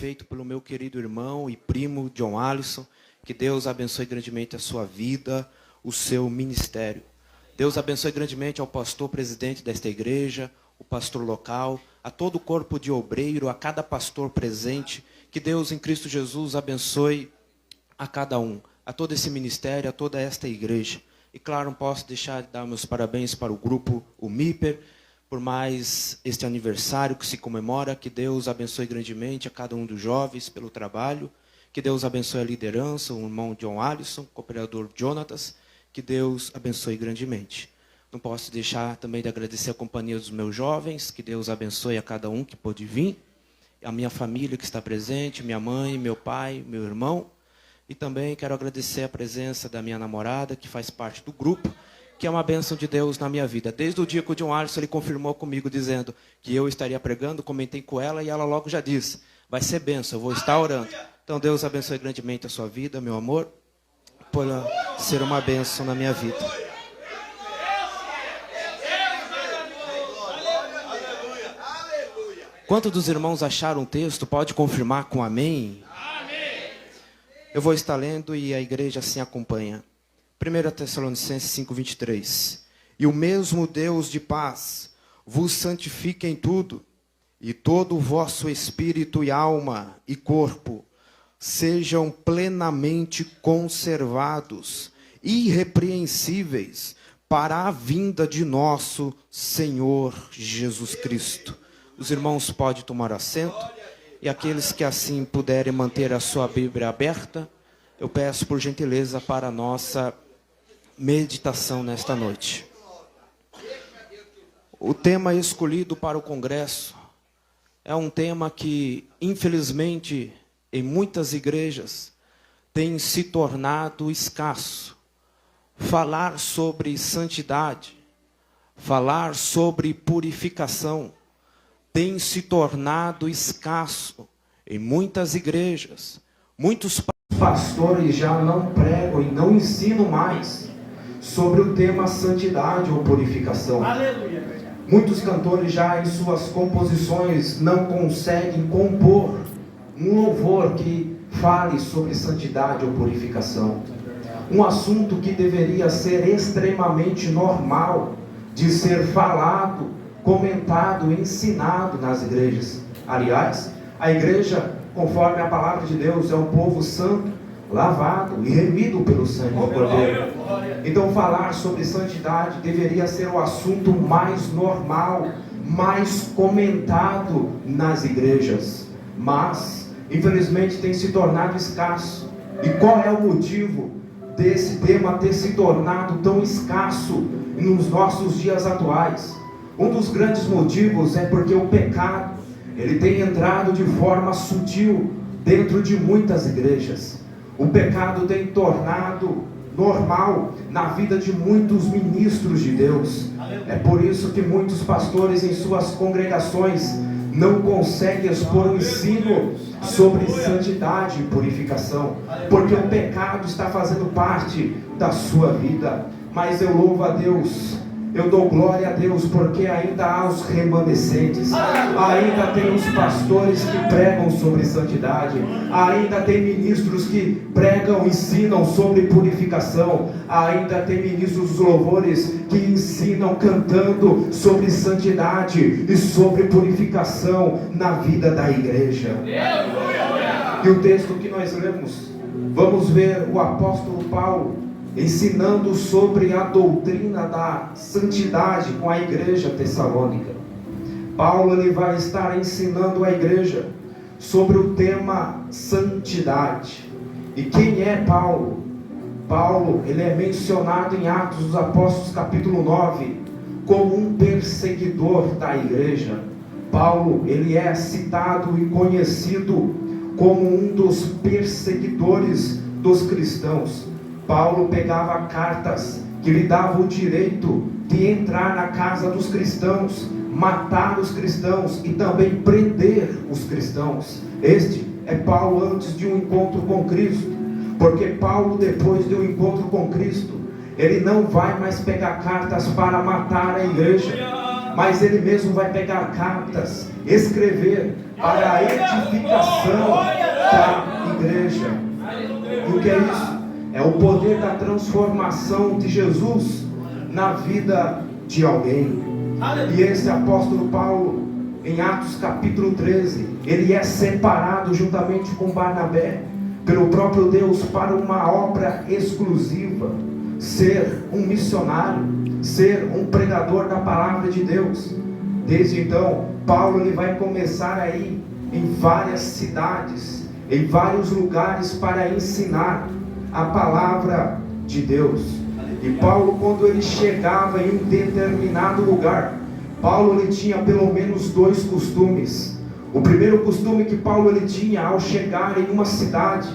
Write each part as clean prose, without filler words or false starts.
feito pelo meu querido irmão e primo John Alisson. Que Deus abençoe grandemente a sua vida, o seu ministério. Deus abençoe grandemente ao pastor presidente desta igreja, o pastor local, a todo o corpo de obreiro, a cada pastor presente. Que Deus em Cristo Jesus abençoe a cada um, a todo esse ministério, a toda esta igreja. E claro, não posso deixar de dar meus parabéns para o grupo, o MIPER, por mais este aniversário que se comemora. Que Deus abençoe grandemente a cada um dos jovens pelo trabalho. Que Deus abençoe a liderança, o irmão John Alisson, o cooperador Jonatas. Que Deus abençoe grandemente. Não posso deixar também de agradecer a companhia dos meus jovens. Que Deus abençoe a cada um que pôde vir. A minha família que está presente, minha mãe, meu pai, meu irmão. E também quero agradecer a presença da minha namorada, que faz parte do grupo, que é uma bênção de Deus na minha vida. Desde o dia que o John Alisson ele confirmou comigo, dizendo que eu estaria pregando, comentei com ela e ela logo já disse, vai ser bênção, eu vou estar orando. Então Deus abençoe grandemente a sua vida, meu amor, por ser uma bênção na minha vida. Quantos dos irmãos acharam o texto? Pode confirmar com amém? Amém. Eu vou estar lendo e a igreja assim acompanha. 1 Tessalonicenses 5:23. E o mesmo Deus de paz vos santifique em tudo, e todo o vosso espírito e alma e corpo sejam plenamente conservados, irrepreensíveis, para a vinda de nosso Senhor Jesus Cristo. Os irmãos podem tomar assento, e aqueles que assim puderem manter a sua Bíblia aberta, eu peço por gentileza para a nossa meditação nesta noite. O tema escolhido para o congresso é um tema que, infelizmente, em muitas igrejas, tem se tornado escasso. Falar sobre santidade, falar sobre purificação, tem se tornado escasso em muitas igrejas. Muitos pastores já não pregam e não ensinam mais sobre o tema santidade ou purificação. Aleluia. Muitos cantores já em suas composições não conseguem compor um louvor que fale sobre santidade ou purificação. Um assunto que deveria ser extremamente normal de ser falado, comentado, ensinado nas igrejas. Aliás, a igreja, conforme a palavra de Deus, é um povo santo, lavado e remido pelo sangue do Cordeiro. Então falar sobre santidade deveria ser o assunto mais normal, mais comentado nas igrejas. Mas, infelizmente, tem se tornado escasso. E qual é o motivo desse tema ter se tornado tão escasso nos nossos dias atuais? Um dos grandes motivos é porque o pecado, ele tem entrado de forma sutil dentro de muitas igrejas. O pecado tem tornado normal na vida de muitos ministros de Deus. É por isso que muitos pastores em suas congregações não conseguem expor o ensino sobre santidade e purificação, porque o pecado está fazendo parte da sua vida. Mas eu louvo a Deus, eu dou glória a Deus, porque ainda há os remanescentes, ainda tem os pastores que pregam sobre santidade, ainda tem ministros que pregam, ensinam sobre purificação, ainda tem ministros dos louvores que ensinam cantando sobre santidade e sobre purificação na vida da igreja. E o texto que nós lemos, vamos ver o apóstolo Paulo ensinando sobre a doutrina da santidade com a igreja tessalônica. Paulo ele vai estar ensinando a igreja sobre o tema santidade. E quem é Paulo? Paulo ele é mencionado em Atos dos Apóstolos capítulo 9 como um perseguidor da igreja. Paulo ele é citado e conhecido como um dos perseguidores dos cristãos. Paulo pegava cartas que lhe davam o direito de entrar na casa dos cristãos, matar os cristãos e também prender os cristãos. Este é Paulo antes de um encontro com Cristo, porque Paulo, depois de um encontro com Cristo, ele não vai mais pegar cartas para matar a igreja, mas ele mesmo vai pegar cartas, escrever para a edificação igreja. E o que é isso? É o poder da transformação de Jesus na vida de alguém. E esse apóstolo Paulo, em Atos capítulo 13, ele é separado juntamente com Barnabé pelo próprio Deus para uma obra exclusiva: ser um missionário, ser um pregador da palavra de Deus. Desde então, Paulo ele vai começar a ir em várias cidades, em vários lugares para ensinar a palavra de Deus. E Paulo, quando ele chegava em um determinado lugar, Paulo ele tinha pelo menos dois costumes. O primeiro costume que Paulo ele tinha ao chegar em uma cidade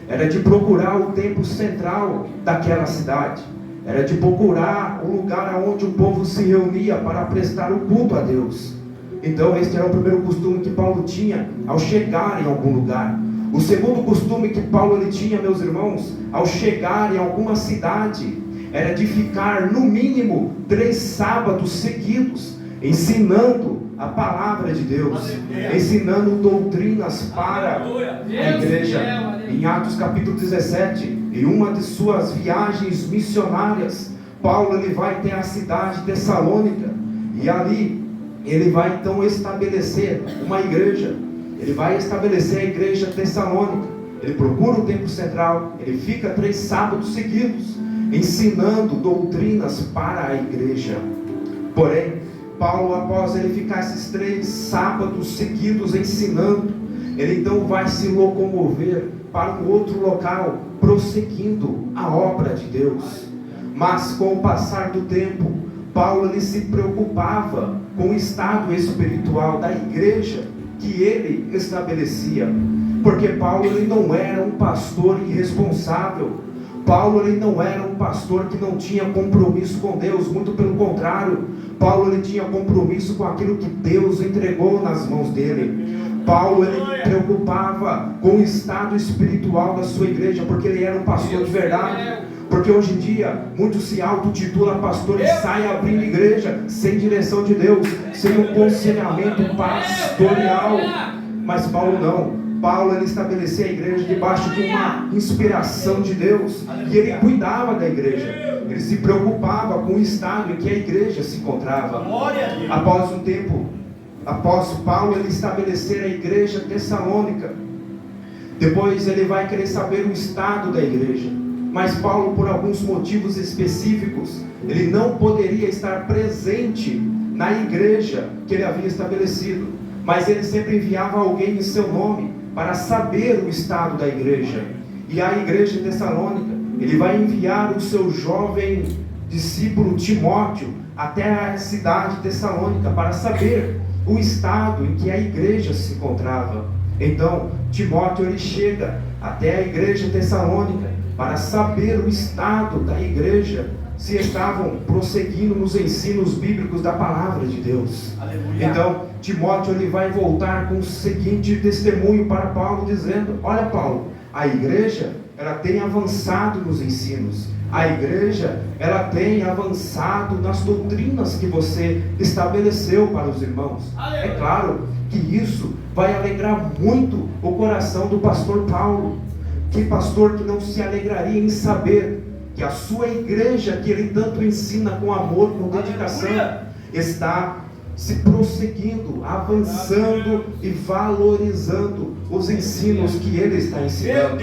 era de procurar o templo central daquela cidade. Era de procurar o lugar onde o povo se reunia para prestar o culto a Deus. Então este era o primeiro costume que Paulo tinha ao chegar em algum lugar. O segundo costume que Paulo ele tinha, meus irmãos, ao chegar em alguma cidade, era de ficar no mínimo 3 sábados seguidos ensinando a palavra de Deus, ensinando doutrinas para a igreja. Em Atos capítulo 17, em uma de suas viagens missionárias, Paulo ele vai até a cidade de Tessalônica, e ali ele vai então estabelecer uma igreja. Ele vai estabelecer a igreja Tessalônica. Ele procura o templo central, ele fica 3 sábados seguidos ensinando doutrinas para a igreja. Porém, Paulo, após ele ficar esses 3 sábados seguidos ensinando, ele então vai se locomover para um outro local, prosseguindo a obra de Deus. Mas com o passar do tempo, Paulo ele se preocupava com o estado espiritual da igreja que ele estabelecia, porque Paulo ele não era um pastor irresponsável. Paulo ele não era um pastor que não tinha compromisso com Deus, muito pelo contrário. Paulo ele tinha compromisso com aquilo que Deus entregou nas mãos dele. Paulo ele preocupava com o estado espiritual da sua igreja, porque ele era um pastor de verdade. Porque hoje em dia muitos se autotitulam pastor e saem abrindo igreja sem direção de Deus, sem um conselhamento pastoral. Mas Paulo não. Paulo ele estabelecia a igreja debaixo de uma inspiração de Deus, e ele cuidava da igreja. Ele se preocupava com o estado em que a igreja se encontrava. Após um tempo, após Paulo ele estabelecer a igreja Tessalônica, depois ele vai querer saber o estado da igreja. Mas Paulo, por alguns motivos específicos, ele não poderia estar presente na igreja que ele havia estabelecido, mas ele sempre enviava alguém em seu nome para saber o estado da igreja. E a igreja de Tessalônica, ele vai enviar o seu jovem discípulo Timóteo até a cidade de Tessalônica para saber o estado em que a igreja se encontrava. Então Timóteo ele chega até a igreja de Tessalônica para saber o estado da igreja, se estavam prosseguindo nos ensinos bíblicos da palavra de Deus. Aleluia. Então Timóteo ele vai voltar com o seguinte testemunho para Paulo, dizendo: olha Paulo, a igreja ela tem avançado nos ensinos, a igreja ela tem avançado nas doutrinas que você estabeleceu para os irmãos. Aleluia. É claro que isso vai alegrar muito o coração do pastor Paulo. Que pastor que não se alegraria em saber que a sua igreja, que ele tanto ensina com amor, com dedicação, está se prosseguindo, avançando e valorizando os ensinos que ele está ensinando.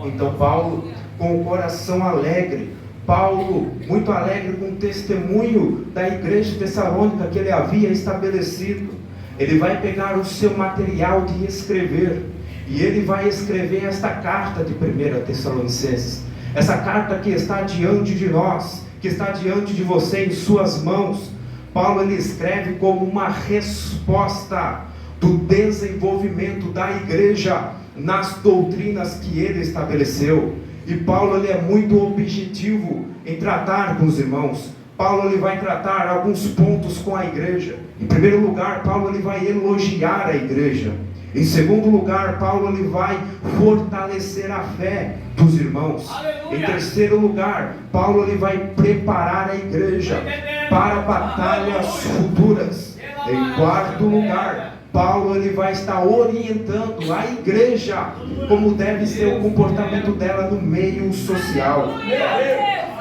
Então Paulo, com o coração alegre, Paulo muito alegre com o testemunho da igreja de Tessalônica que ele havia estabelecido, ele vai pegar o seu material de escrever, e ele vai escrever esta carta de 1 Tessalonicenses. Essa carta que está diante de nós, que está diante de você em suas mãos. Paulo ele escreve como uma resposta do desenvolvimento da igreja nas doutrinas que ele estabeleceu. E Paulo ele é muito objetivo em tratar com os irmãos. Paulo ele vai tratar alguns pontos com a igreja. Em primeiro lugar, Paulo ele vai elogiar a igreja. Em segundo lugar, Paulo ele vai fortalecer a fé dos irmãos. Aleluia. Em terceiro lugar, Paulo ele vai preparar a igreja para batalhas futuras. Em quarto lugar, Paulo ele vai estar orientando a igreja como deve ser o comportamento dela no meio social.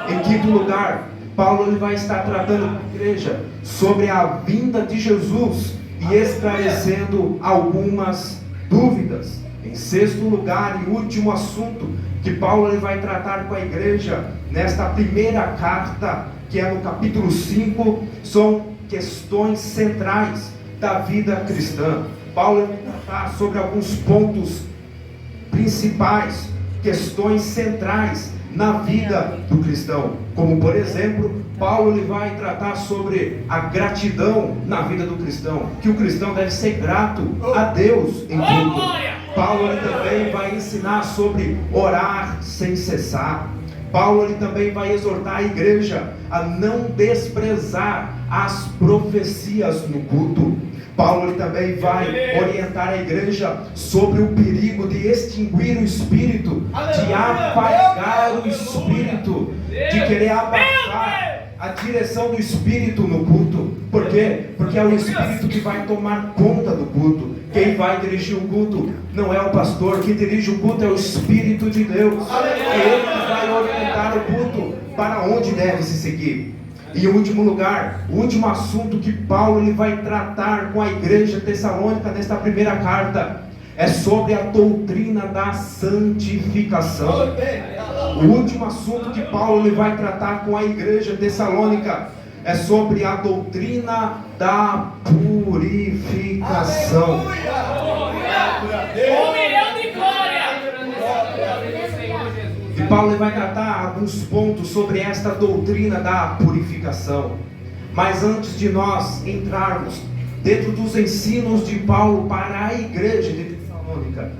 Em quinto lugar, Paulo ele vai estar tratando com a igreja sobre a vinda de Jesus e esclarecendo algumas dúvidas. Em sexto lugar e último assunto que Paulo ele vai tratar com a igreja nesta primeira carta, que é no capítulo 5, são questões centrais da vida cristã. Paulo vai tratar sobre alguns pontos principais, questões centrais na vida do cristão. Como por exemplo, Paulo ele vai tratar sobre a gratidão na vida do cristão, que o cristão deve ser grato a Deus em tudo. Paulo ele também vai ensinar sobre orar sem cessar. Paulo ele também vai exortar a igreja a não desprezar as profecias no culto. Paulo ele também vai orientar a igreja sobre o perigo de extinguir o espírito, de apagar o espírito, de querer abafar a direção do espírito no culto. Por quê? Porque é o espírito que vai tomar conta do culto. Quem vai dirigir o culto não é o pastor, quem dirige o culto é o Espírito de Deus. É ele que vai orientar o culto para onde deve se seguir. E em último lugar, o último assunto que Paulo ele vai tratar com a igreja tessalônica nesta primeira carta é sobre a doutrina da santificação. O último assunto que Paulo ele vai tratar com a igreja tessalônica é sobre a doutrina da purificação. E Paulo vai tratar alguns pontos sobre esta doutrina da purificação. Mas antes de nós entrarmos dentro dos ensinos de Paulo para a igreja de Tessalônica,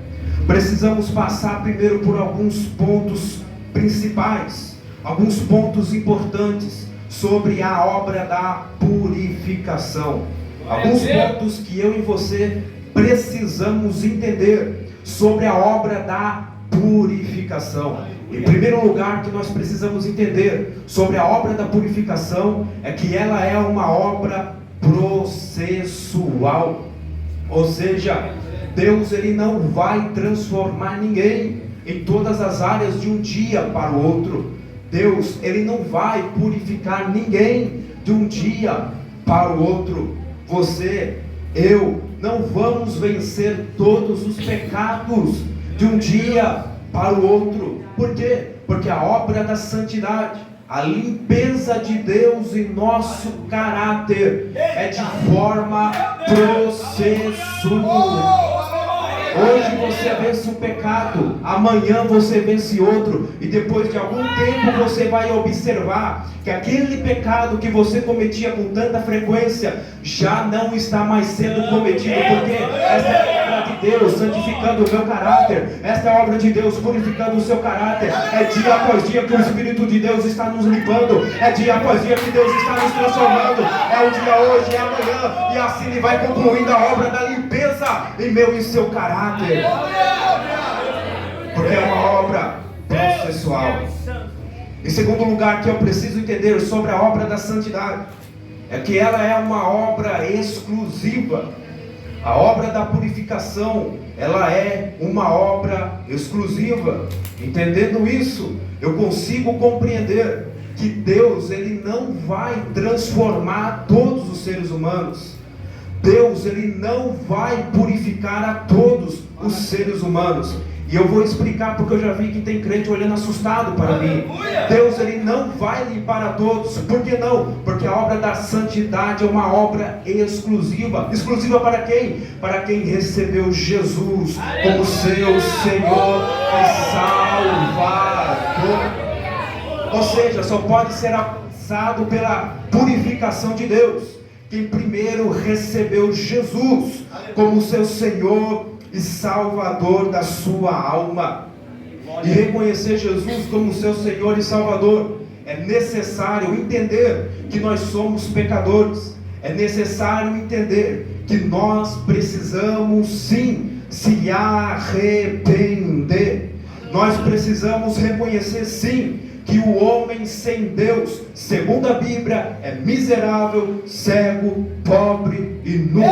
precisamos passar primeiro por alguns pontos principais, alguns pontos importantes sobre a obra da purificação. Alguns pontos que eu e você precisamos entender sobre a obra da purificação. Em primeiro lugar, que nós precisamos entender sobre a obra da purificação é que ela é uma obra processual. Ou seja, Deus ele não vai transformar ninguém em todas as áreas de um dia para o outro. Deus ele não vai purificar ninguém de um dia para o outro. Você, eu, não vamos vencer todos os pecados de um dia para o outro. Por quê? Porque a obra da santidade, a limpeza de Deus em nosso caráter é de forma processual. Hoje você vence um pecado, amanhã você vence outro, e depois de algum tempo você vai observar que aquele pecado que você cometia com tanta frequência já não está mais sendo cometido, porque esta é a obra de Deus santificando o meu caráter, esta é a obra de Deus purificando o seu caráter. É dia após dia que o Espírito de Deus está nos limpando, é dia após dia que Deus está nos transformando, é o dia hoje, é amanhã, e assim Ele vai concluindo a obra da limpeza em meu e seu caráter. Porque é uma obra processual. Em segundo lugar, que eu preciso entender sobre a obra da santidade é que ela é uma obra exclusiva. A obra da purificação, ela é uma obra exclusiva. Entendendo isso, eu consigo compreender que Deus ele não vai transformar todos os seres humanos. Deus ele não vai purificar a todos os seres humanos. E eu vou explicar porque eu já vi que tem crente olhando assustado para mim. Deus ele não vai limpar a todos. Por que não? Porque a obra da santidade é uma obra exclusiva. Exclusiva para quem? Para quem recebeu Jesus como seu Senhor e Salvador. Ou seja, só pode ser alcançado pela purificação de Deus quem primeiro recebeu Jesus como seu Senhor e Salvador da sua alma. E reconhecer Jesus como seu Senhor e Salvador, é necessário entender que nós somos pecadores. É necessário entender que nós precisamos sim se arrepender. Nós precisamos reconhecer sim que o homem sem Deus, segundo a Bíblia, é miserável, cego, pobre e nu.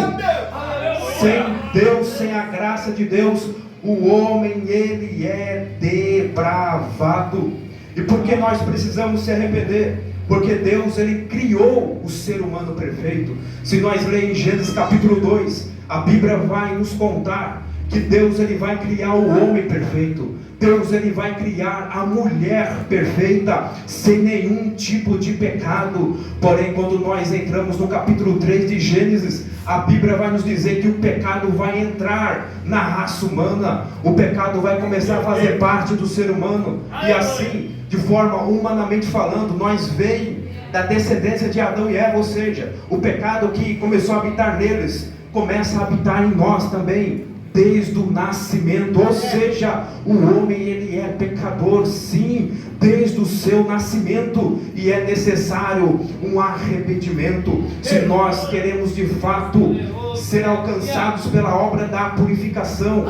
Sem Deus, sem a graça de Deus, o homem, ele é depravado. E por que nós precisamos se arrepender? Porque Deus, ele criou o ser humano perfeito. Se nós lermos em Gênesis capítulo 2, a Bíblia vai nos contar que Deus, ele vai criar o homem perfeito. Deus, ele vai criar a mulher perfeita, sem nenhum tipo de pecado. Porém, quando nós entramos no capítulo 3 de Gênesis, a Bíblia vai nos dizer que o pecado vai entrar na raça humana. O pecado vai começar a fazer parte do ser humano. E assim, de forma humanamente falando, nós veio da descendência de Adão e Eva. Ou seja, o pecado que começou a habitar neles, começa a habitar em nós também, desde o nascimento. Ou seja, o homem, ele é pecador, sim, desde o seu nascimento, e é necessário um arrependimento. Se nós queremos de fato ser alcançados pela obra da purificação,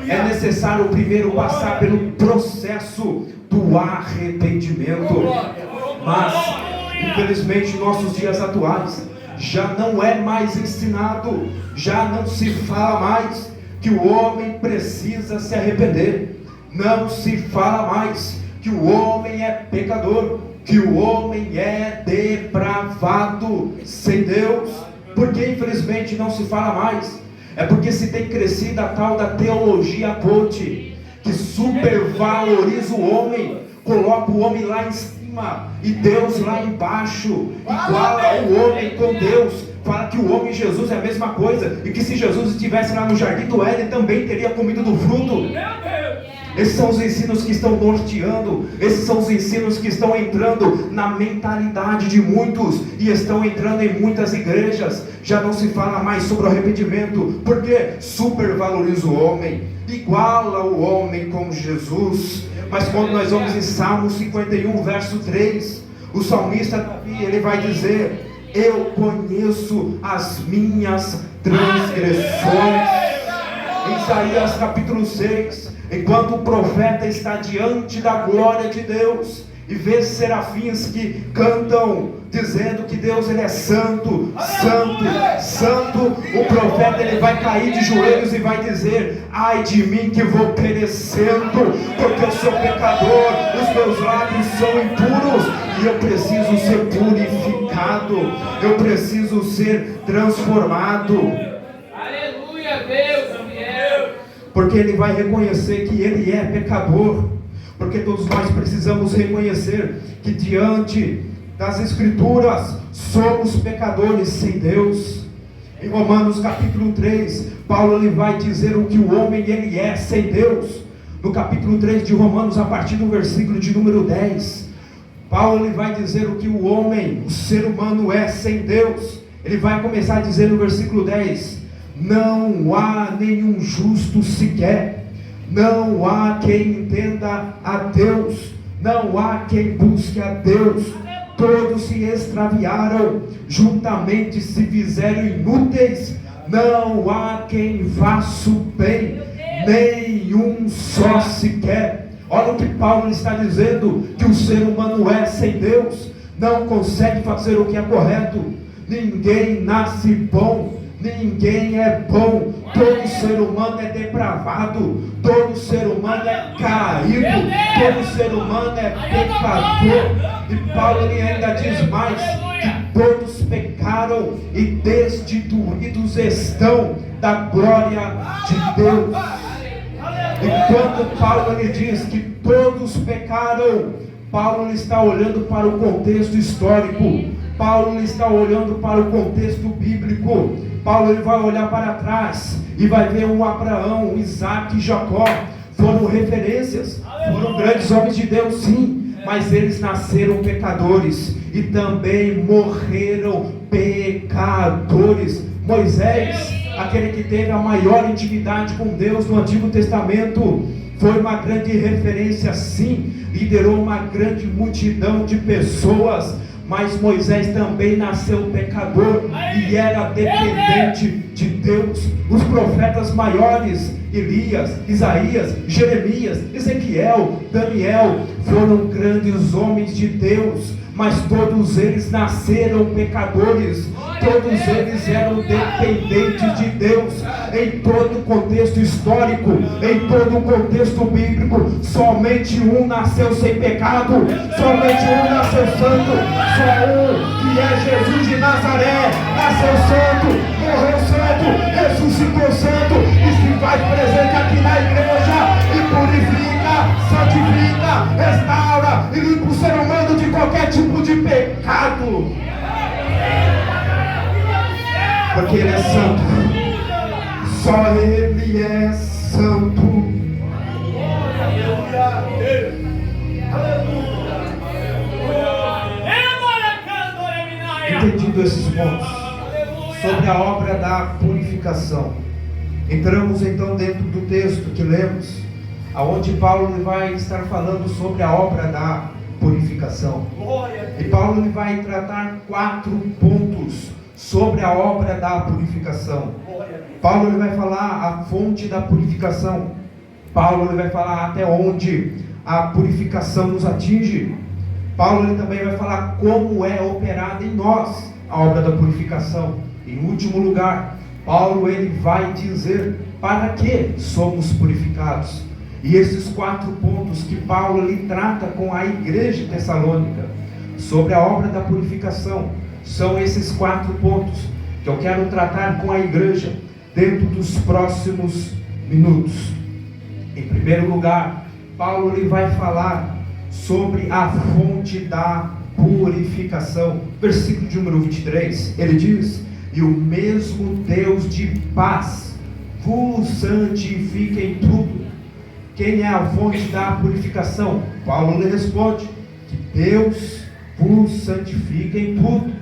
é necessário primeiro passar pelo processo do arrependimento. Mas, infelizmente, em nossos dias atuais, já não é mais ensinado, já não se fala mais que o homem precisa se arrepender. Não se fala mais que o homem é pecador, que o homem é depravado sem Deus. Porque infelizmente não se fala mais? É porque se tem crescido a tal da teologia coach, que supervaloriza o homem, coloca o homem lá em cima e Deus lá embaixo, iguala o homem com Deus. Fala que o homem e Jesus é a mesma coisa, e que se Jesus estivesse lá no jardim do Éden, também teria comido do fruto. Esses são os ensinos que estão norteando, esses são os ensinos que estão entrando na mentalidade de muitos, e estão entrando em muitas igrejas. Já não se fala mais sobre o arrependimento, porque supervaloriza o homem, iguala o homem com Jesus. Mas quando nós vamos em Salmo 51, verso 3, o salmista Davi, ele vai dizer: eu conheço as minhas transgressões. Em Isaías capítulo 6, enquanto o profeta está diante da glória de Deus, e vê serafins que cantam, dizendo que Deus, ele é santo, santo, santo, o profeta, ele vai cair de joelhos e vai dizer: ai de mim que vou perecendo, porque eu sou pecador, os meus lábios são impuros, e eu preciso ser purificado, eu preciso ser transformado. Aleluia, Deus, porque ele vai reconhecer que ele é pecador. Porque todos nós precisamos reconhecer que diante das Escrituras somos pecadores sem Deus. Em Romanos capítulo 3, Paulo, ele vai dizer o que o homem ele é sem Deus. No capítulo 3 de Romanos, a partir do versículo de número 10, Paulo, ele vai dizer o que o homem, o ser humano é sem Deus. Ele vai começar a dizer no versículo 10: não há nenhum justo sequer, não há quem entenda a Deus, não há quem busque a Deus. Todos se extraviaram, juntamente se fizeram inúteis, não há quem faça o bem, nenhum só sequer. Olha o que Paulo está dizendo, que o ser humano é sem Deus, não consegue fazer o que é correto. Ninguém nasce bom, ninguém é bom, todo ser humano é depravado, todo ser humano é caído, todo ser humano é pecador. E Paulo, ele ainda diz mais, que todos pecaram e destituídos estão da glória de Deus. Enquanto Paulo, ele diz que todos pecaram, Paulo, ele está olhando para o contexto histórico, Paulo, ele está olhando para o contexto bíblico. Paulo, ele vai olhar para trás e vai ver um Abraão, um Isaac e Jacó. Foram referências, foram grandes homens de Deus, sim, mas eles nasceram pecadores e também morreram pecadores. Moisés, aquele que teve a maior intimidade com Deus no Antigo Testamento, foi uma grande referência, sim, liderou uma grande multidão de pessoas. Mas Moisés também nasceu pecador e era dependente de Deus. Os profetas maiores, Elias, Isaías, Jeremias, Ezequiel, Daniel, foram grandes homens de Deus, mas todos eles nasceram pecadores. todos eles eram dependentes de Deus. Em todo o contexto histórico, em todo o contexto bíblico, somente um nasceu sem pecado, somente um nasceu santo, só um, que é Jesus de Nazaré, nasceu santo, morreu santo, ressuscitou santo e se faz presente aqui na igreja e purifica, santifica, restaura e limpa o ser humano de qualquer tipo de pecado, porque Ele é santo. Só Ele é santo. Entendido esses pontos sobre a obra da purificação, entramos então dentro do texto que lemos, aonde Paulo vai estar falando sobre a obra da purificação. E Paulo vai tratar 4 pontos sobre a obra da purificação. Paulo ele vai falar a fonte da purificação. Paulo ele vai falar até onde a purificação nos atinge. Paulo ele também vai falar como é operada em nós a obra da purificação. Em último lugar, Paulo ele vai dizer para que somos purificados. E esses 4 pontos que Paulo ele trata com a igreja de Tessalônica sobre a obra da purificação, são esses 4 pontos que eu quero tratar com a igreja dentro dos próximos minutos. Em primeiro lugar, Paulo ele vai falar sobre a fonte da purificação. Versículo de número 23, ele diz: e o mesmo Deus de paz vos santifique em tudo. Quem é a fonte da purificação? Paulo lhe responde que Deus vos santifica em tudo,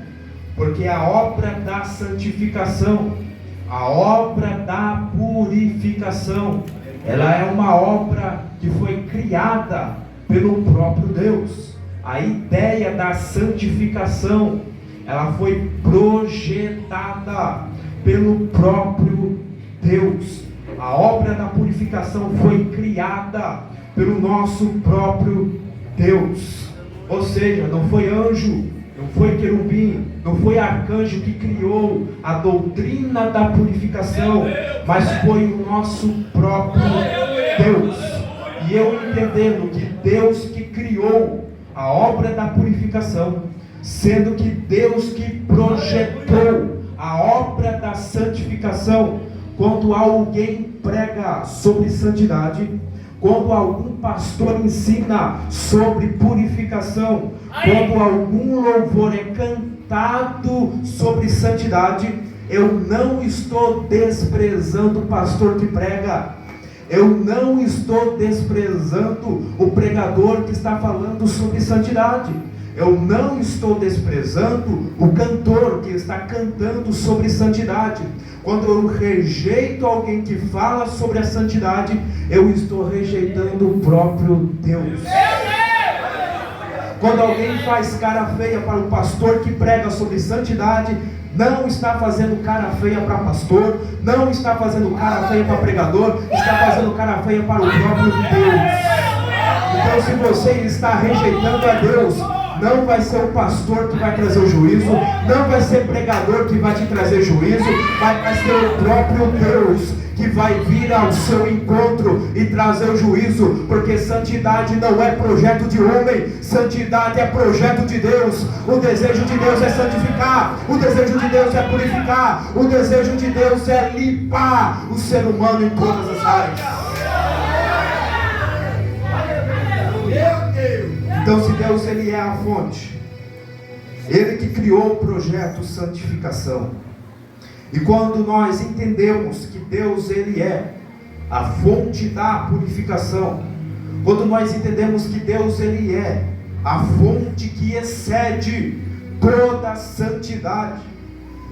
porque a obra da santificação, a obra da purificação, ela é uma obra que foi criada pelo próprio Deus. A ideia da santificação, ela foi projetada pelo próprio Deus. A obra da purificação foi criada pelo nosso próprio Deus. Ou seja, não foi anjo, não foi querubim, não foi arcanjo que criou a doutrina da purificação, mas foi o nosso próprio Deus. E eu entendendo que Deus que criou a obra da purificação, sendo que Deus que projetou a obra da santificação, quando alguém prega sobre santidade, quando algum pastor ensina sobre purificação, quando algum louvor é cantado sobre santidade, eu não estou desprezando o pastor que prega, eu não estou desprezando o pregador que está falando sobre santidade, eu não estou desprezando o cantor que está cantando sobre santidade. Quando eu rejeito alguém que fala sobre a santidade, eu estou rejeitando o próprio Deus. Quando alguém faz cara feia para o pastor que prega sobre santidade, não está fazendo cara feia para pastor, não está fazendo cara feia para pregador, está fazendo cara feia para o próprio Deus. Então, se você está rejeitando a Deus, não vai ser o pastor que vai trazer o juízo, não vai ser pregador que vai te trazer juízo, vai ser o próprio Deus que vai vir ao seu encontro e trazer o juízo, porque santidade não é projeto de homem, santidade é projeto de Deus. O desejo de Deus é santificar, o desejo de Deus é purificar, o desejo de Deus é limpar o ser humano em todas as áreas. Então, se Deus ele é a fonte, Ele que criou o projeto santificação, e quando nós entendemos que Deus ele é a fonte da purificação, quando nós entendemos que Deus ele é a fonte que excede toda a santidade,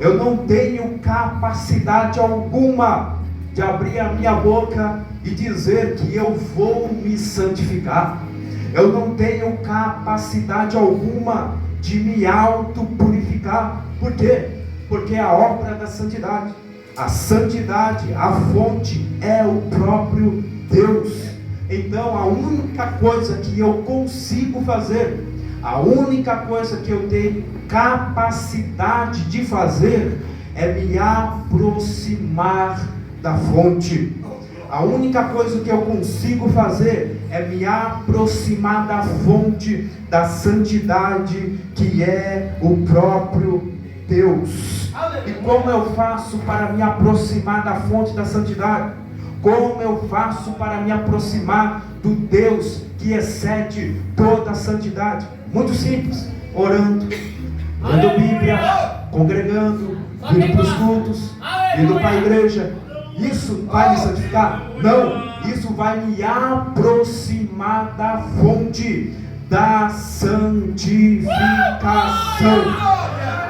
eu não tenho capacidade alguma de abrir a minha boca e dizer que eu vou me santificar. Eu não tenho capacidade alguma de me auto-purificar. Por quê? Porque a obra da santidade, a santidade, a fonte é o próprio Deus. Então a única coisa que eu consigo fazer A única coisa que eu tenho capacidade de fazer é me aproximar da fonte. A única coisa que eu consigo fazer é me aproximar da fonte da santidade, que é o próprio Deus. E como eu faço para me aproximar da fonte da santidade? Como eu faço para me aproximar do Deus que excede toda a santidade? Muito simples: orando, lendo Bíblia, congregando, vindo para os cultos, indo para a igreja. Isso vai me santificar? Não, isso vai me aproximar da fonte da santificação.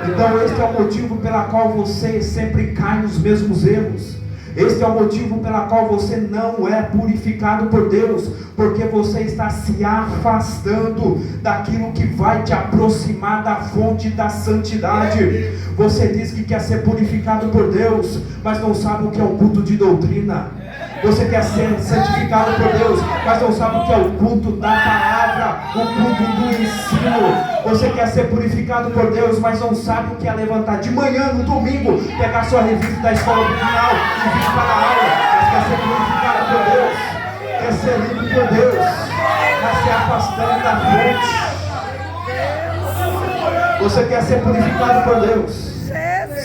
Então este é o motivo pela qual você sempre cai nos mesmos erros. Este é o motivo pela qual você não é purificado por Deus, porque você está se afastando daquilo que vai te aproximar da fonte da santidade. Você diz que quer ser purificado por Deus, mas não sabe o que é o culto de doutrina. Você quer ser santificado por Deus, mas não sabe o que é o culto da palavra, o culto do ensino. Você quer ser purificado por Deus, mas não sabe o que é levantar de manhã no domingo, pegar sua revista da escola dominical e vir para a aula. Mas quer ser purificado por Deus, quer ser limpo por Deus, mas se afastando da fonte. Você quer ser purificado por Deus,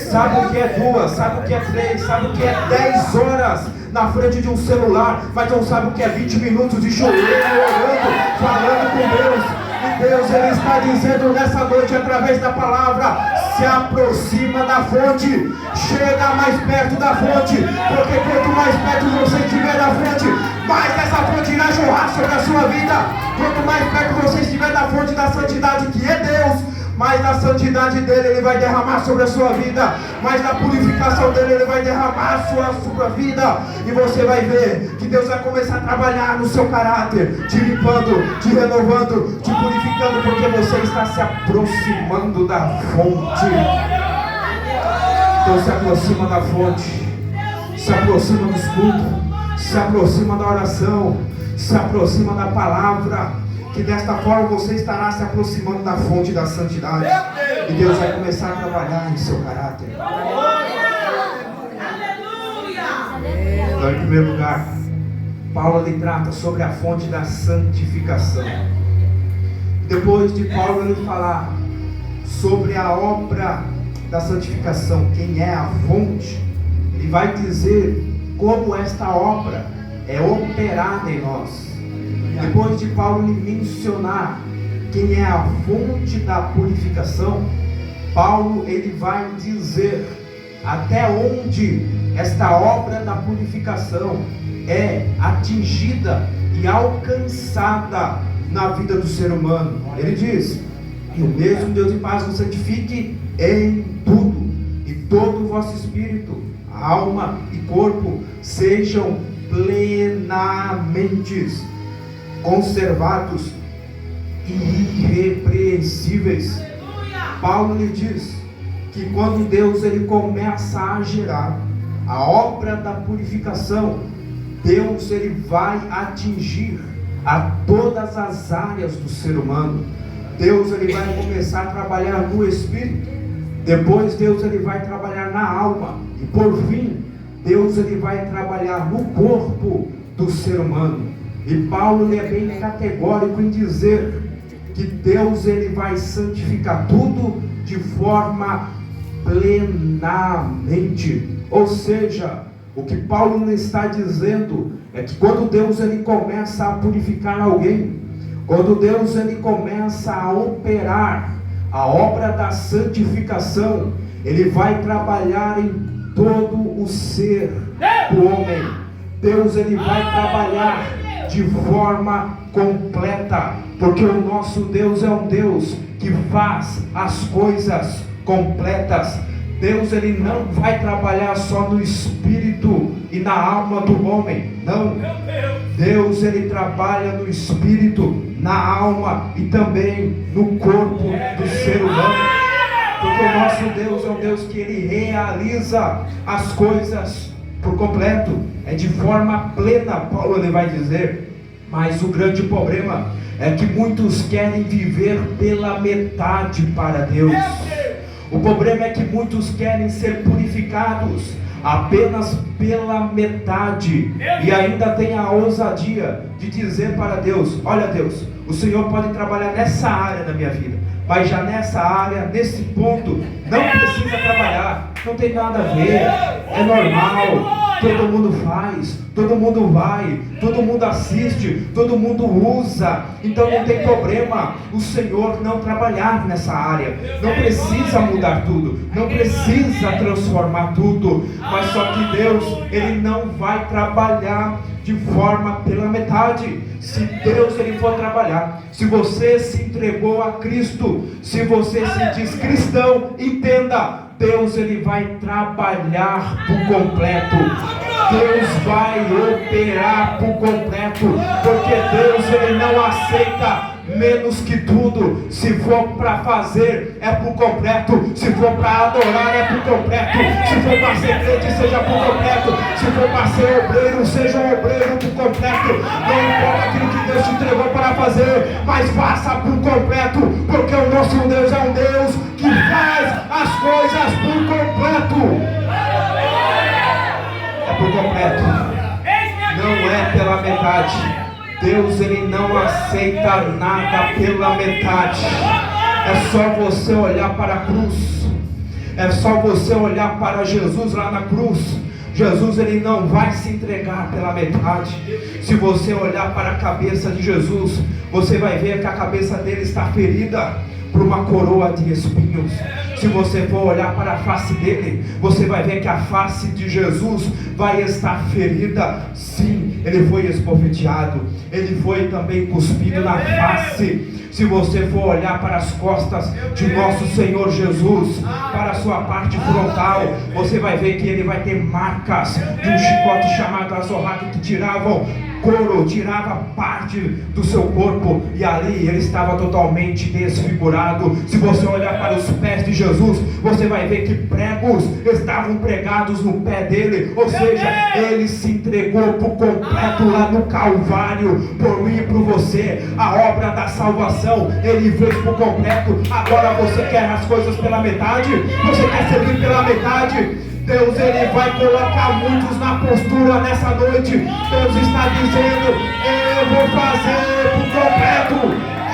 sabe o que é 2, sabe o que é 3, sabe o que é 10 horas na frente de um celular, mas não sabe o que é 20 minutos de joelho, orando, falando com Deus. E Deus, Ele está dizendo nessa noite, através da palavra: se aproxima da fonte, chega mais perto da fonte, porque quanto mais perto você estiver da fonte, mais essa fonte irá jorrar sobre a sua vida. Quanto mais perto você estiver da fonte da santidade, que é Deus, mais da santidade dele Ele vai derramar sobre a sua vida, mais da purificação dele Ele vai derramar sobre a sua vida. E você vai ver que Deus vai começar a trabalhar no seu caráter, te limpando, te renovando, te purificando, porque você está se aproximando da fonte. Então se aproxima da fonte, se aproxima dos cultos, se aproxima da oração, se aproxima da palavra, que desta forma você estará se aproximando da fonte da santidade, e Deus vai começar a trabalhar em seu caráter. Então, em primeiro lugar, Paulo ele trata sobre a fonte da santificação. Depois de Paulo ele falar sobre a obra da santificação, quem é a fonte, ele vai dizer como esta obra é operada em nós. Depois de Paulo mencionar quem é a fonte da purificação, Paulo ele vai dizer até onde esta obra da purificação é atingida e alcançada na vida do ser humano. Ele diz: e o mesmo Deus de paz vos santifique em tudo, e todo o vosso espírito, alma e corpo sejam plenamente conservados e irrepreensíveis. Paulo lhe diz que quando Deus ele começa a gerar a obra da purificação, Deus ele vai atingir a todas as áreas do ser humano. Deus ele vai começar a trabalhar no espírito, depois Deus ele vai trabalhar na alma, e por fim Deus ele vai trabalhar no corpo do ser humano. E Paulo ele é bem categórico em dizer que Deus ele vai santificar tudo de forma plenamente. Ou seja, o que Paulo está dizendo é que quando Deus ele começa a purificar alguém, quando Deus ele começa a operar a obra da santificação, Ele vai trabalhar em todo o ser do homem. Deus ele vai trabalhar de forma completa, porque o nosso Deus é um Deus que faz as coisas completas. Deus ele não vai trabalhar só no espírito e na alma do homem, não. Deus ele trabalha no espírito, na alma e também no corpo do ser humano, porque o nosso Deus é um Deus que ele realiza as coisas por completo, é de forma plena. Paulo ele vai dizer Mas o grande problema é que muitos querem viver pela metade para Deus. O problema é que muitos querem ser purificados apenas pela metade, e ainda tem a ousadia de dizer para Deus: olha Deus, o Senhor pode trabalhar nessa área da minha vida, mas já nessa área, nesse ponto, não precisa trabalhar, não tem nada a ver, é normal, todo mundo faz, todo mundo vai, todo mundo assiste, todo mundo usa, então não tem problema o Senhor não trabalhar nessa área, não precisa mudar tudo, não precisa transformar tudo, mas só que Deus, Ele não vai trabalhar de forma pela metade. Se Deus Ele for trabalhar, se você se entregou a Cristo, se você se diz cristão, entenda, Deus Ele vai trabalhar por completo, Deus vai operar por completo, porque Deus Ele não aceita menos que tudo. Se for para fazer, é por completo. Se for para adorar, é por completo. Se for para ser crente, seja por completo. Se for para ser obreiro, seja um obreiro por completo. Não importa aquilo que Deus te entregou para fazer, mas faça por completo, porque o nosso Deus é um Deus que faz as coisas por completo. É por completo, não é pela metade. Deus Ele não aceita nada pela metade. É só você olhar para a cruz, é só você olhar para Jesus lá na cruz. Jesus Ele não vai se entregar pela metade. Se você olhar para a cabeça de Jesus, você vai ver que a cabeça dele está ferida por uma coroa de espinhos. Se você for olhar para a face dele, você vai ver que a face de Jesus vai estar ferida. Sim, ele foi esbofeteado, ele foi também cuspido na face. Se você for olhar para as costas de nosso Senhor Jesus, para a sua parte frontal, você vai ver que ele vai ter marcas de um chicote chamado azorraque, que tiravam couro, tirava parte do seu corpo, e ali ele estava totalmente desfigurado. Se você olhar para os pés de Jesus, você vai ver que pregos estavam pregados no pé dele, ou seja, ele se entregou por completo lá no Calvário, por mim e por você. A obra da salvação ele fez por completo. Agora você quer as coisas pela metade? Você quer servir pela metade? Deus ele vai colocar muitos na postura nessa noite. Deus está dizendo: eu vou fazer por completo,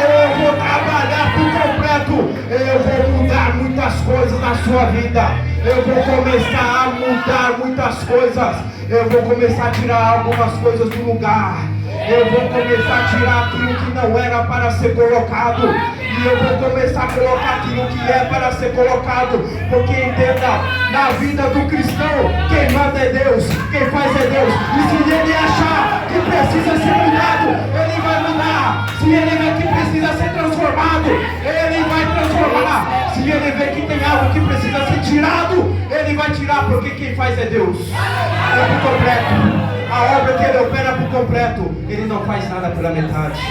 eu vou trabalhar por completo, eu vou mudar muitas coisas na sua vida, eu vou começar a mudar muitas coisas, eu vou começar a tirar algumas coisas do lugar, eu vou começar a tirar aquilo que não era para ser colocado, e eu vou começar a colocar aquilo que é para ser colocado. Porque entenda, na vida do cristão, quem manda é Deus, quem faz é Deus. E se ele achar que precisa ser mudado, ele vai mudar. Se ele vê que precisa ser transformado, ele vai transformar. Se ele vê que tem algo que precisa ser tirado, ele vai tirar, porque quem faz é Deus. É por completo. A obra que ele opera por completo, ele não faz nada pela metade.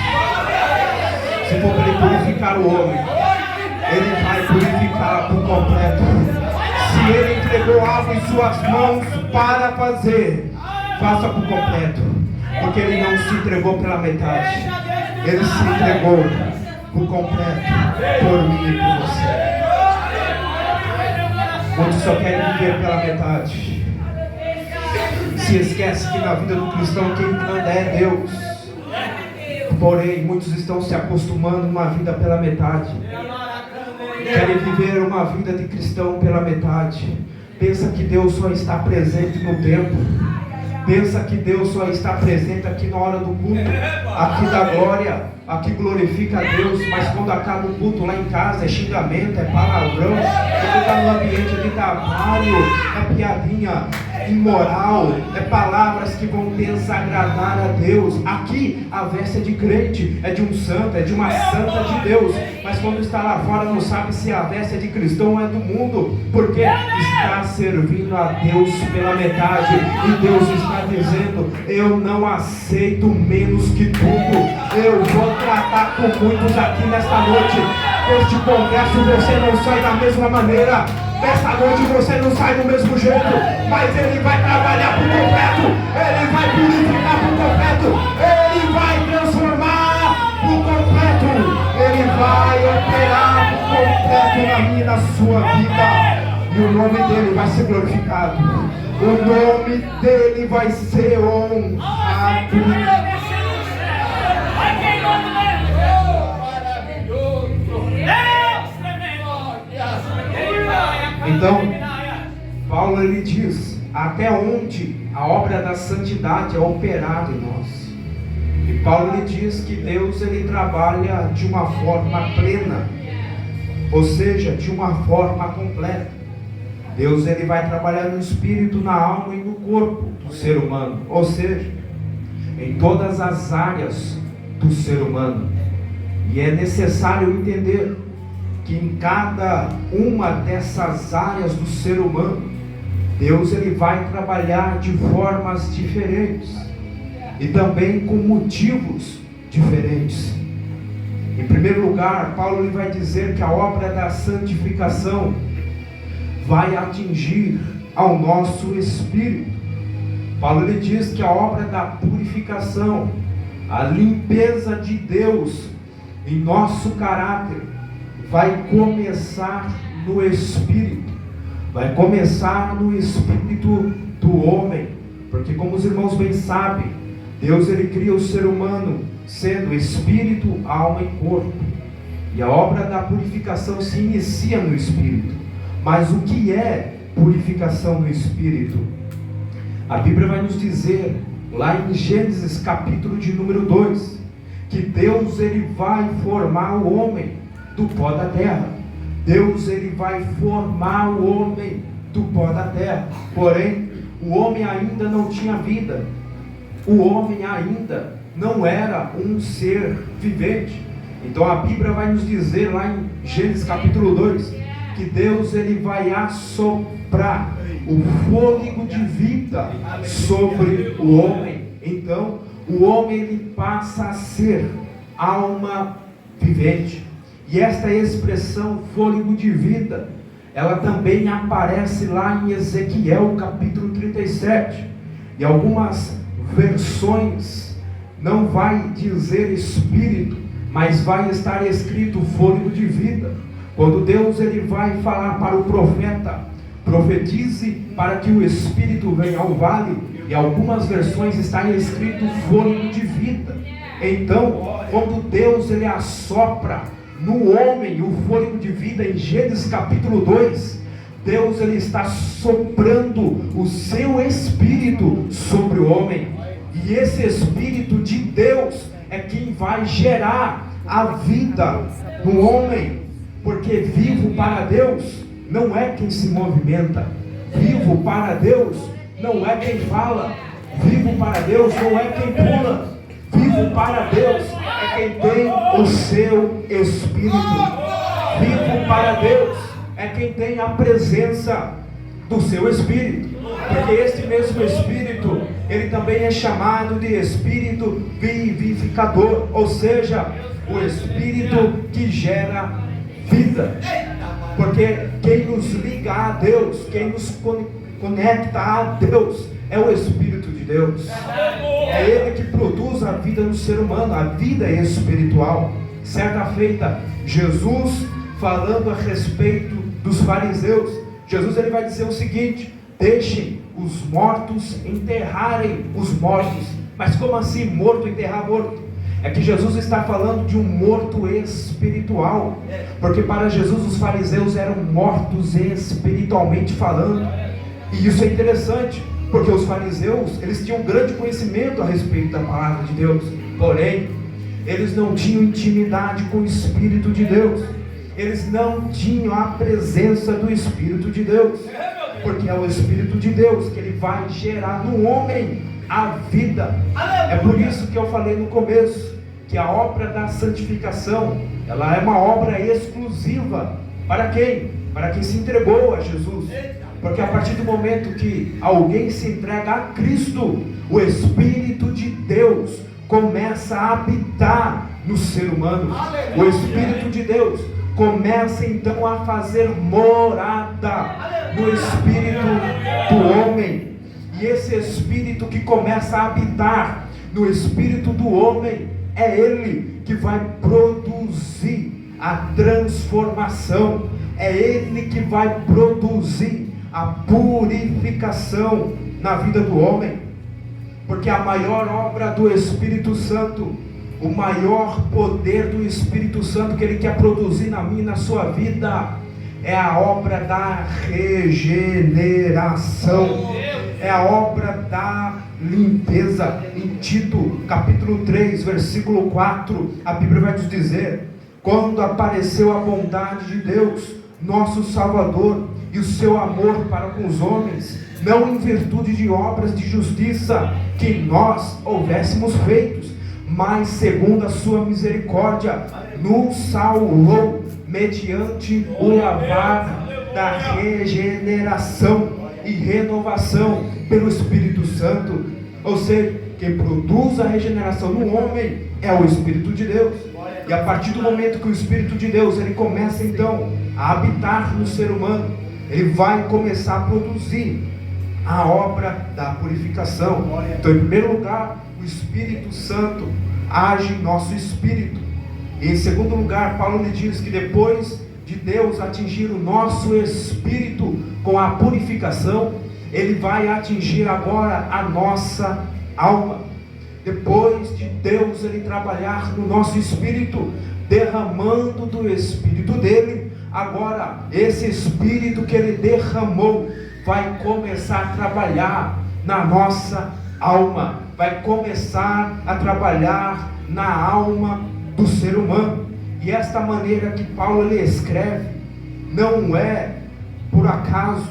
Se for para ele purificar o homem, ele vai purificar por completo. Se ele entregou algo em suas mãos para fazer, faça por completo, porque ele não se entregou pela metade, ele se entregou por completo, por mim e por você. Muitos só querem viver pela metade, se esquece que na vida do cristão quem manda é Deus. Porém, muitos estão se acostumando a uma vida pela metade, querem viver uma vida de cristão pela metade. Pensa que Deus só está presente no templo, pensa que Deus só está presente aqui na hora do culto, aqui da glória, aqui glorifica a Deus, mas quando acaba o culto lá em casa é xingamento, é palavrão, quando está no ambiente de trabalho é piadinha, imoral, é palavras que vão desagradar a Deus. Aqui a veste é de crente, é de um santo, é de uma santa de Deus, mas quando está lá fora não sabe se a veste é de cristão ou é do mundo, porque está servindo a Deus pela metade. E Deus está dizendo: eu não aceito menos que tudo, eu vou tratar com muitos aqui nesta noite. Este congresso você não sai da mesma maneira, nessa noite você não sai do mesmo jeito, mas ele vai trabalhar por completo, ele vai purificar por completo, ele vai nome dele vai ser glorificado. O nome dele vai ser honrado. Então, Paulo ele diz: até onde a obra da santidade é operada em nós. E Paulo ele diz que Deus ele trabalha de uma forma plena, ou seja, de uma forma completa. Deus ele vai trabalhar no espírito, na alma e no corpo do ser humano, ou seja, em todas as áreas do ser humano. E é necessário entender que em cada uma dessas áreas do ser humano, Deus ele vai trabalhar de formas diferentes e também com motivos diferentes. Em primeiro lugar, Paulo ele vai dizer que a obra da santificação vai atingir ao nosso espírito. Paulo ele diz que a obra da purificação, a limpeza de Deus em nosso caráter, vai começar no espírito, vai começar no espírito do homem, porque como os irmãos bem sabem, Deus ele cria o ser humano sendo espírito, alma e corpo, e a obra da purificação se inicia no espírito. Mas o que é purificação no espírito? A Bíblia vai nos dizer lá em Gênesis capítulo de número 2, que Deus ele vai formar o homem do pó da terra. Deus ele vai formar o homem do pó da terra. Porém, o homem ainda não tinha vida. O homem ainda não era um ser vivente. Então a Bíblia vai nos dizer lá em Gênesis capítulo 2, que Deus ele vai assoprar o fôlego de vida sobre o homem. Então o homem ele passa a ser alma vivente. E esta expressão fôlego de vida, ela também aparece lá em Ezequiel capítulo 37. E algumas versões não vai dizer espírito, mas vai estar escrito fôlego de vida. Quando Deus ele vai falar para o profeta: profetize para que o espírito venha ao vale, e algumas versões está escrito fôlego de vida. Então, quando Deus ele assopra no homem o fôlego de vida em Gênesis capítulo 2, Deus ele está soprando o seu espírito sobre o homem, e esse espírito de Deus é quem vai gerar a vida no homem, porque vivo para Deus não é quem se movimenta, vivo para Deus não é quem fala, vivo para Deus não é quem pula, vivo para Deus é quem tem o seu espírito, vivo para Deus é quem tem a presença do seu espírito, porque este mesmo espírito, ele também é chamado de espírito vivificador, ou seja, o espírito que gera vida, porque quem nos liga a Deus, quem nos conecta a Deus, é o Espírito de Deus. É Ele que produz a vida no ser humano, a vida espiritual. Certa feita, Jesus falando a respeito dos fariseus, Jesus ele vai dizer o seguinte: deixem os mortos enterrarem os mortos. Mas como assim morto enterrar morto? É que Jesus está falando de um morto espiritual, porque para Jesus os fariseus eram mortos espiritualmente falando. E isso é interessante, porque os fariseus, eles tinham grande conhecimento a respeito da palavra de Deus, porém, eles não tinham intimidade com o Espírito de Deus, eles não tinham a presença do Espírito de Deus, porque é o Espírito de Deus que ele vai gerar no homem a vida. É por isso que eu falei no começo, que a obra da santificação, ela é uma obra exclusiva para quem? Para quem se entregou a Jesus. Porque a partir do momento que alguém se entrega a Cristo, o Espírito de Deus começa a habitar no ser humano. O Espírito de Deus começa então a fazer morada no espírito do homem. E esse Espírito que começa a habitar no espírito do homem, é Ele que vai produzir a transformação, é Ele que vai produzir a purificação na vida do homem. Porque a maior obra do Espírito Santo, o maior poder do Espírito Santo que Ele quer produzir na minha e na sua vida, é a obra da regeneração, é a obra da limpeza. Em Tito, capítulo 3, versículo 4, a Bíblia vai nos dizer: quando apareceu a bondade de Deus, nosso Salvador, e o seu amor para com os homens, não em virtude de obras de justiça que nós houvéssemos feitos, mas segundo a sua misericórdia, nos salvou mediante o lavar da regeneração e renovação pelo Espírito Santo. Ou seja, quem produz a regeneração no homem é o Espírito de Deus. E a partir do momento que o Espírito de Deus ele começa então a habitar no ser humano, ele vai começar a produzir a obra da purificação. Então, em primeiro lugar, o Espírito Santo age em nosso espírito. E em segundo lugar, Paulo lhe diz que depois de Deus atingir o nosso espírito com a purificação, Ele vai atingir agora a nossa alma. Depois de Deus Ele trabalhar no nosso espírito, derramando do Espírito dele, agora esse Espírito que Ele derramou vai começar a trabalhar na nossa alma, vai começar a trabalhar na alma do ser humano. E esta maneira que Paulo ele escreve não é por acaso.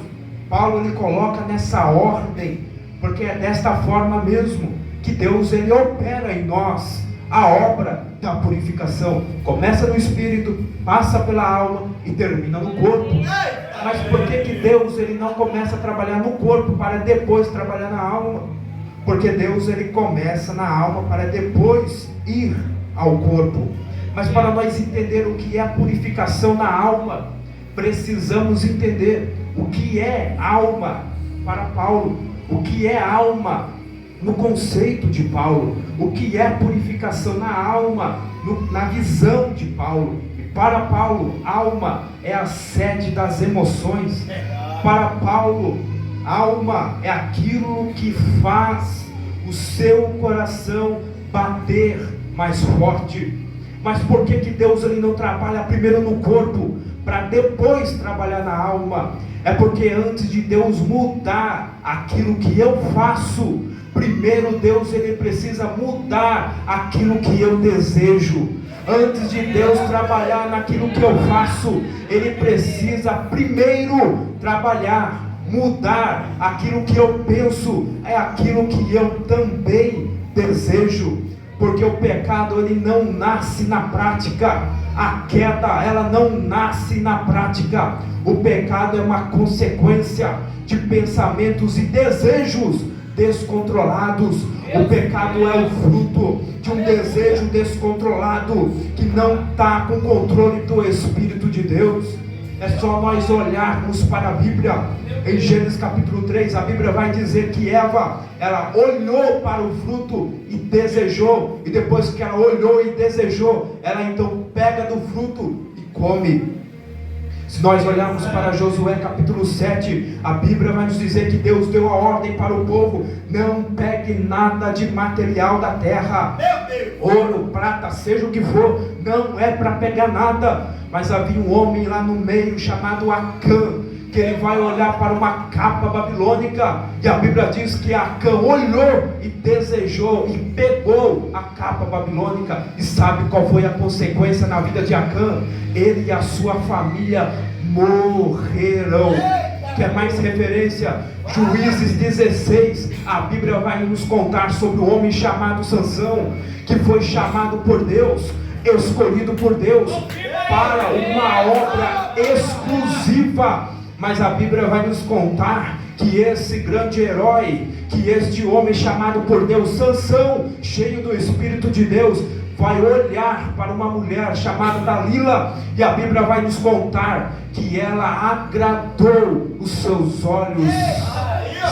Paulo ele coloca nessa ordem, porque é desta forma mesmo que Deus ele opera em nós a obra da purificação. Começa no espírito, passa pela alma e termina no corpo. Mas por que Deus ele não começa a trabalhar no corpo para depois trabalhar na alma? Porque Deus ele começa na alma para depois ir ao corpo. Mas para nós entender o que é a purificação na alma, precisamos entender o que é alma para Paulo, o que é alma no conceito de Paulo, o que é purificação na alma, na visão de Paulo. E para Paulo, alma é a sede das emoções. Para Paulo, alma é aquilo que faz o seu coração bater mais forte. Mas por que Deus ele não trabalha primeiro no corpo para depois trabalhar na alma? É porque antes de Deus mudar aquilo que eu faço, primeiro Deus ele precisa mudar aquilo que eu desejo. Antes de Deus trabalhar naquilo que eu faço, Ele precisa primeiro trabalhar, mudar aquilo que eu penso, é aquilo que eu também desejo. Porque o pecado ele não nasce na prática, a queda ela não nasce na prática. O pecado é uma consequência de pensamentos e desejos descontrolados. O pecado é o fruto de um desejo descontrolado que não está com controle do Espírito de Deus. É só nós olharmos para a Bíblia. Em Gênesis capítulo 3, a Bíblia vai dizer que Eva, ela olhou para o fruto e desejou, e depois que ela olhou e desejou, ela então pega do fruto e come. Se nós olharmos para Josué capítulo 7, a Bíblia vai nos dizer que Deus deu a ordem para o povo: não pegue nada de material da terra, ouro, prata, seja o que for, não é para pegar nada. Mas havia um homem lá no meio chamado Acã, que ele vai olhar para uma capa babilônica, e a Bíblia diz que Acã olhou e desejou e pegou a capa babilônica. E sabe qual foi a consequência na vida de Acã? Ele e a sua família morreram. Quer mais referência? Juízes 16, a Bíblia vai nos contar sobre o homem chamado Sansão, que foi chamado por Deus, escolhido por Deus para uma obra exclusiva. Mas a Bíblia vai nos contar que esse grande herói, que este homem chamado por Deus, Sansão, cheio do Espírito de Deus, vai olhar para uma mulher chamada Dalila, e a Bíblia vai nos contar que ela agradou os seus olhos.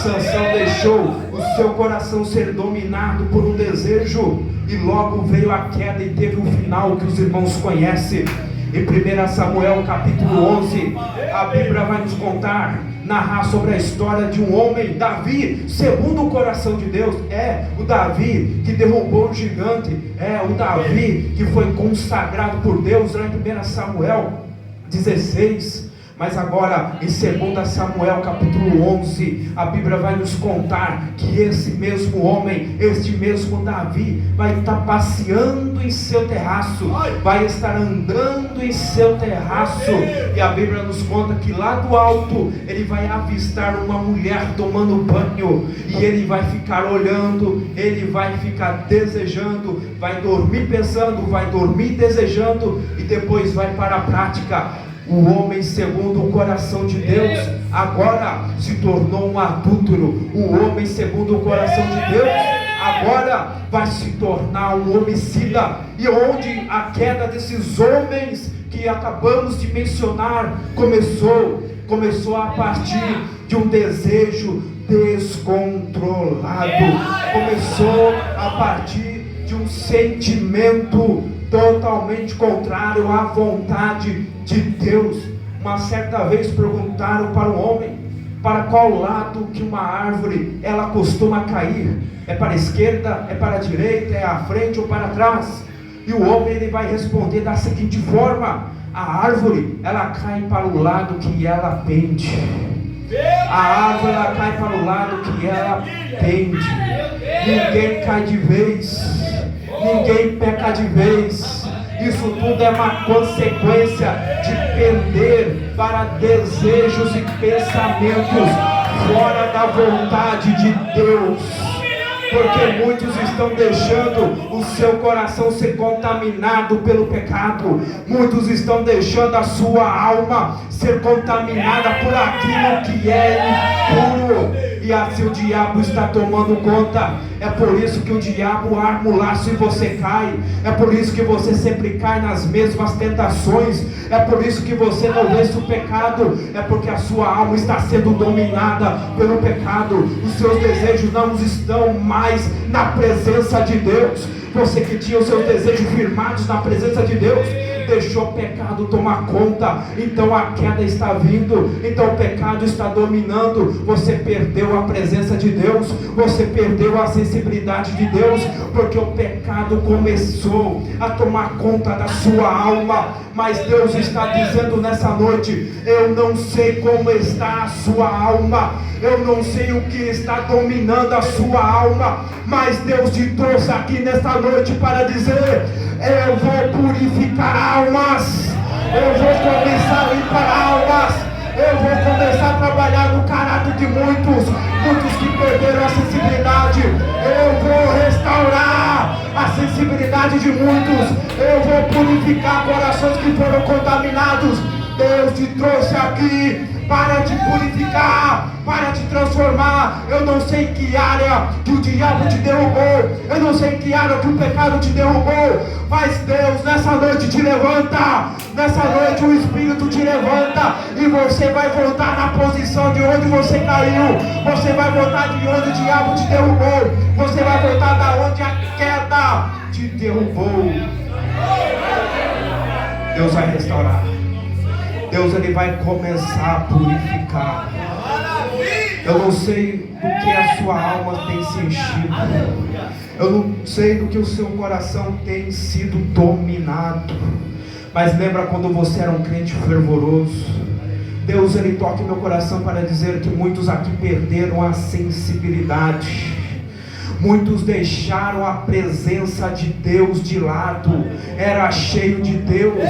Sansão deixou o seu coração ser dominado por um desejo, e logo veio a queda e teve um final que os irmãos conhecem. Em 1 Samuel capítulo 11, a Bíblia vai nos contar, narrar sobre a história de um homem, Davi, segundo o coração de Deus. É o Davi que derrubou o gigante, é o Davi que foi consagrado por Deus lá em 1 Samuel 16. Mas agora em 2 Samuel capítulo 11, a Bíblia vai nos contar que esse mesmo homem, este mesmo Davi, vai estar passeando em seu terraço, vai estar andando em seu terraço, e a Bíblia nos conta que lá do alto ele vai avistar uma mulher tomando banho, e ele vai ficar olhando, ele vai ficar desejando, vai dormir pensando, vai dormir desejando, e depois vai para a prática. O homem segundo o coração de Deus agora se tornou um adúltero. O homem segundo o coração de Deus agora vai se tornar um homicida. E onde a queda desses homens que acabamos de mencionar começou a partir de um desejo descontrolado, começou a partir de um sentimento totalmente contrário à vontade de Deus. Uma certa vez perguntaram para um homem, para qual lado que uma árvore ela costuma cair? É para a esquerda, é para a direita, é à frente ou para trás? E o homem ele vai responder da seguinte forma: a árvore ela cai para o lado que ela pende. A árvore ela cai para o lado que ela pende. Ninguém cai de vez, ninguém peca de vez. Isso tudo é uma consequência de pender para desejos e pensamentos fora da vontade de Deus. Porque muitos estão deixando o seu coração ser contaminado pelo pecado. Muitos estão deixando a sua alma ser contaminada por aquilo que é impuro. E assim o diabo está tomando conta. É por isso que o diabo arma o laço e você cai. É por isso que você sempre cai nas mesmas tentações. É por isso que você não vence o pecado. É porque a sua alma está sendo dominada pelo pecado. Os seus desejos não estão mais na presença de Deus. Você que tinha os seus desejos firmados na presença de Deus, deixou o pecado tomar conta, então a queda está vindo, então o pecado está dominando, você perdeu a presença de Deus, você perdeu a sensibilidade de Deus, porque o pecado começou a tomar conta da sua alma. Mas Deus está dizendo nessa noite: eu não sei como está a sua alma, eu não sei o que está dominando a sua alma, mas Deus te trouxe aqui nesta noite para dizer: eu vou purificar almas, eu vou começar a limpar almas, eu vou começar a trabalhar no caráter de muitos que perderam a sensibilidade. Eu vou restaurar a sensibilidade de muitos, eu vou purificar corações que foram contaminados. Deus te trouxe aqui para te purificar, para te transformar. Eu não sei em que área que o diabo te derrubou, eu não sei em que área que o pecado te derrubou, mas Deus nessa noite te levanta, nessa noite o Espírito te levanta, e você vai voltar na posição de onde você caiu, você vai voltar de onde o diabo te derrubou, você vai voltar da onde a queda te derrubou. Deus vai restaurar. Deus ele vai começar a purificar. Eu não sei do que a sua alma tem se enchido. Eu não sei do que o seu coração tem sido dominado. Mas lembra quando você era um crente fervoroso? Deus ele toca em meu coração para dizer que muitos aqui perderam a sensibilidade. Muitos deixaram a presença de Deus de lado. Era cheio de Deus,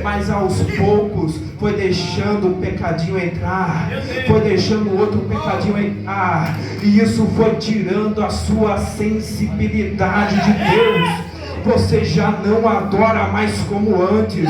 mas aos poucos foi deixando o pecadinho entrar, foi deixando o outro pecadinho entrar, e isso foi tirando a sua sensibilidade de Deus. Você já não adora mais como antes,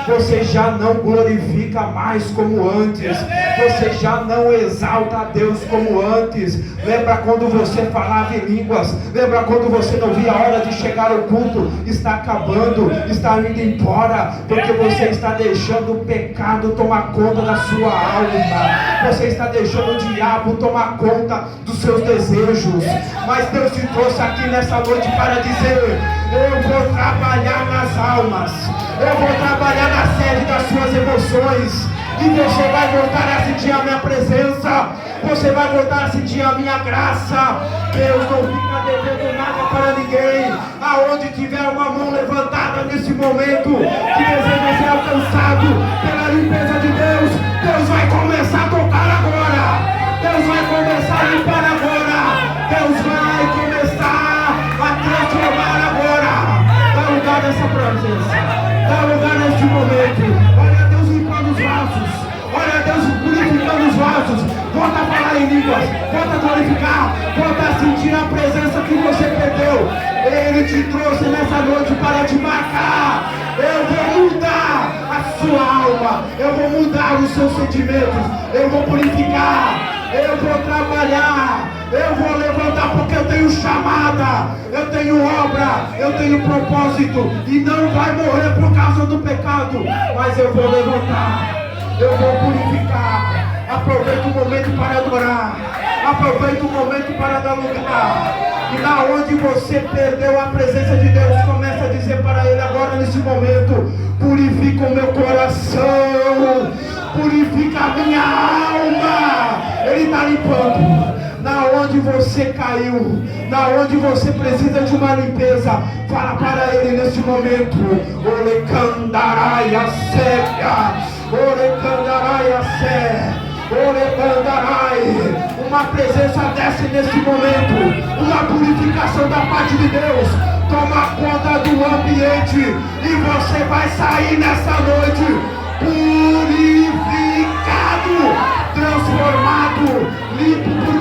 você já não glorifica mais como antes, você já não exalta a Deus como antes. Lembra quando você falava em línguas? Lembra quando você não via a hora de chegar ao culto? Está acabando, está indo embora, porque você está deixando o pecado tomar conta da sua alma, você está deixando o diabo tomar conta dos seus desejos. Mas Deus te trouxe aqui nessa noite para dizer: Eu vou trabalhar nas almas. Eu vou trabalhar na sede das suas emoções. E você vai voltar a sentir a minha presença. Você vai voltar a sentir a minha graça. Deus não fica devendo nada para ninguém. Aonde tiver uma mão levantada nesse momento, que deseja ser alcançado pela limpeza de Deus, Deus vai começar a tocar agora. Deus vai começar a limpar agora. Deus vai começar a transformar agora. Dá lugar nessa presença. Dá lugar neste momento. Olha Deus limpando os vasos. Olha Deus purificando os vasos. Volta a falar em línguas. Volta a glorificar. Volta a sentir a presença que você perdeu. Ele te trouxe nessa noite para te marcar. Eu vou mudar a sua alma. Eu vou mudar os seus sentimentos. Eu vou purificar. Eu vou trabalhar, eu vou levantar porque eu tenho chamada, eu tenho obra, eu tenho propósito e não vai morrer por causa do pecado, mas eu vou levantar, eu vou purificar. Aproveita o momento para adorar, aproveita o momento para dar lugar. E na onde você perdeu a presença de Deus, começa a dizer para Ele agora nesse momento: purifica o meu coração, purifica a minha alma. Ele está limpando. Na onde você caiu, na onde você precisa de uma limpeza, fala para Ele neste momento. Orecandaraia séria, orecandaraia séria. Uma presença desce nesse momento, uma purificação da parte de Deus toma conta do ambiente e você vai sair nessa noite purificado, transformado, limpo por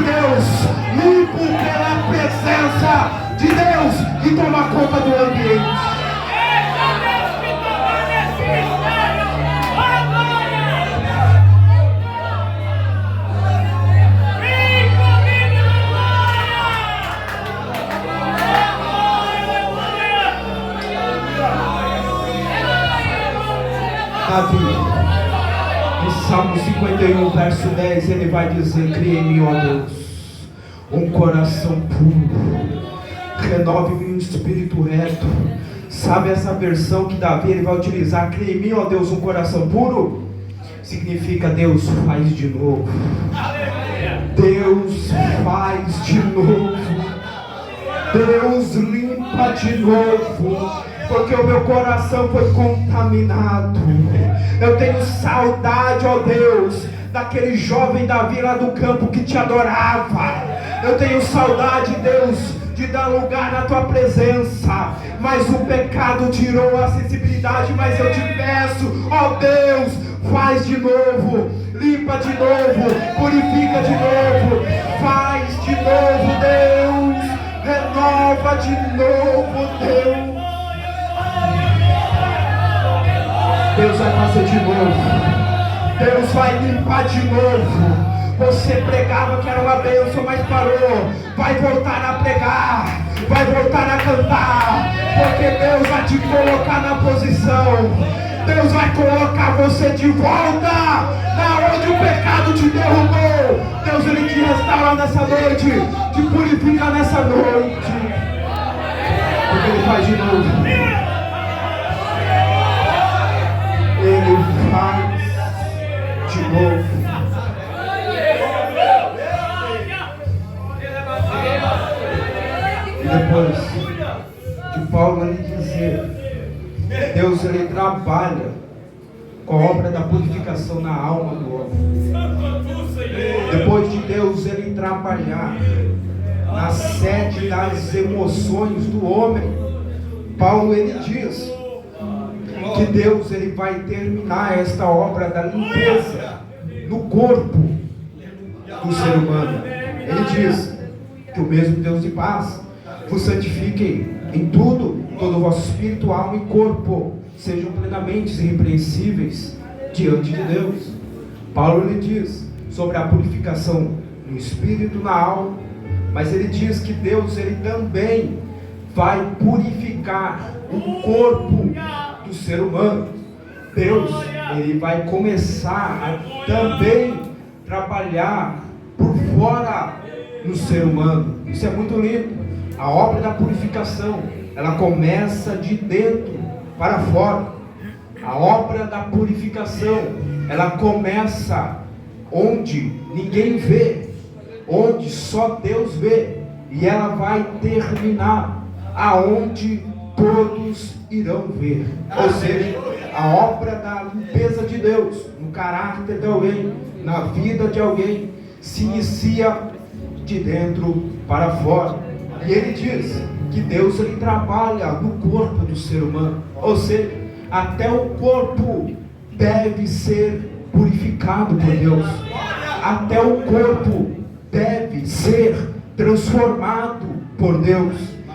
Deus, limpo pela presença de Deus que toma conta do ambiente. Davi, em Salmo 51, verso 10, ele vai dizer: cria em mim, ó Deus, um coração puro, renove-me um espírito reto. Sabe essa versão que Davi ele vai utilizar? Cria em mim, ó Deus, um coração puro, significa Deus faz de novo. Deus faz de novo. Deus limpa de novo. Porque o meu coração foi contaminado. Eu tenho saudade, ó Deus, daquele jovem Davi lá do campo que te adorava. Eu tenho saudade, Deus, de dar lugar na tua presença. Mas o pecado tirou a sensibilidade. Mas eu te peço, ó Deus, faz de novo, limpa de novo, purifica de novo, faz de novo, Deus, renova de novo, Deus. Deus vai fazer de novo. Deus vai limpar de novo. Você pregava que era uma bênção, mas parou. Vai voltar a pregar. Vai voltar a cantar. Porque Deus vai te colocar na posição. Deus vai colocar você de volta na onde o pecado te derrubou. Deus ele te restaura nessa noite. Te purifica nessa noite. Porque ele faz de novo. Ele faz de novo. E depois de Paulo ele dizer, Deus ele trabalha com a obra da purificação na alma do homem. Depois de Deus ele trabalhar na sede das emoções do homem, Paulo ele diz que Deus ele vai terminar esta obra da limpeza no corpo do ser humano. Ele diz que o mesmo Deus de paz vos santifique em tudo, todo o vosso espírito, alma e corpo sejam plenamente irrepreensíveis diante de Deus. Paulo ele diz sobre a purificação no espírito, na alma, mas ele diz que Deus ele também vai purificar o corpo do ser humano. Deus ele vai começar a também trabalhar por fora no ser humano. Isso é muito lindo. a obra da purificação, ela começa de dentro para fora. A obra da purificação, ela começa onde ninguém vê, onde só Deus vê, e ela vai terminar aonde todos irão ver. Ou seja, a obra da limpeza de Deus no caráter de alguém, na vida de alguém, se inicia de dentro para fora. E ele diz que Deus, ele trabalha no corpo do ser humano. Ou seja, até o corpo deve ser purificado por Deus. Até o corpo deve ser transformado por Deus.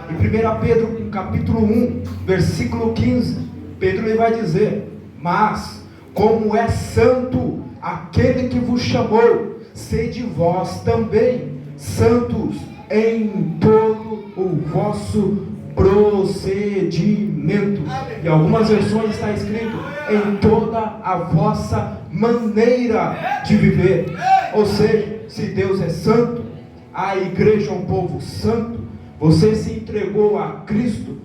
Em 1 Pedro capítulo 1, versículo 15, Pedro ele vai dizer: mas como é santo aquele que vos chamou, sede vós também santos em todo o vosso procedimento. Em algumas versões está escrito: em toda a vossa maneira de viver. Ou seja, se Deus é santo, a igreja é um povo santo, você se entregou a Cristo,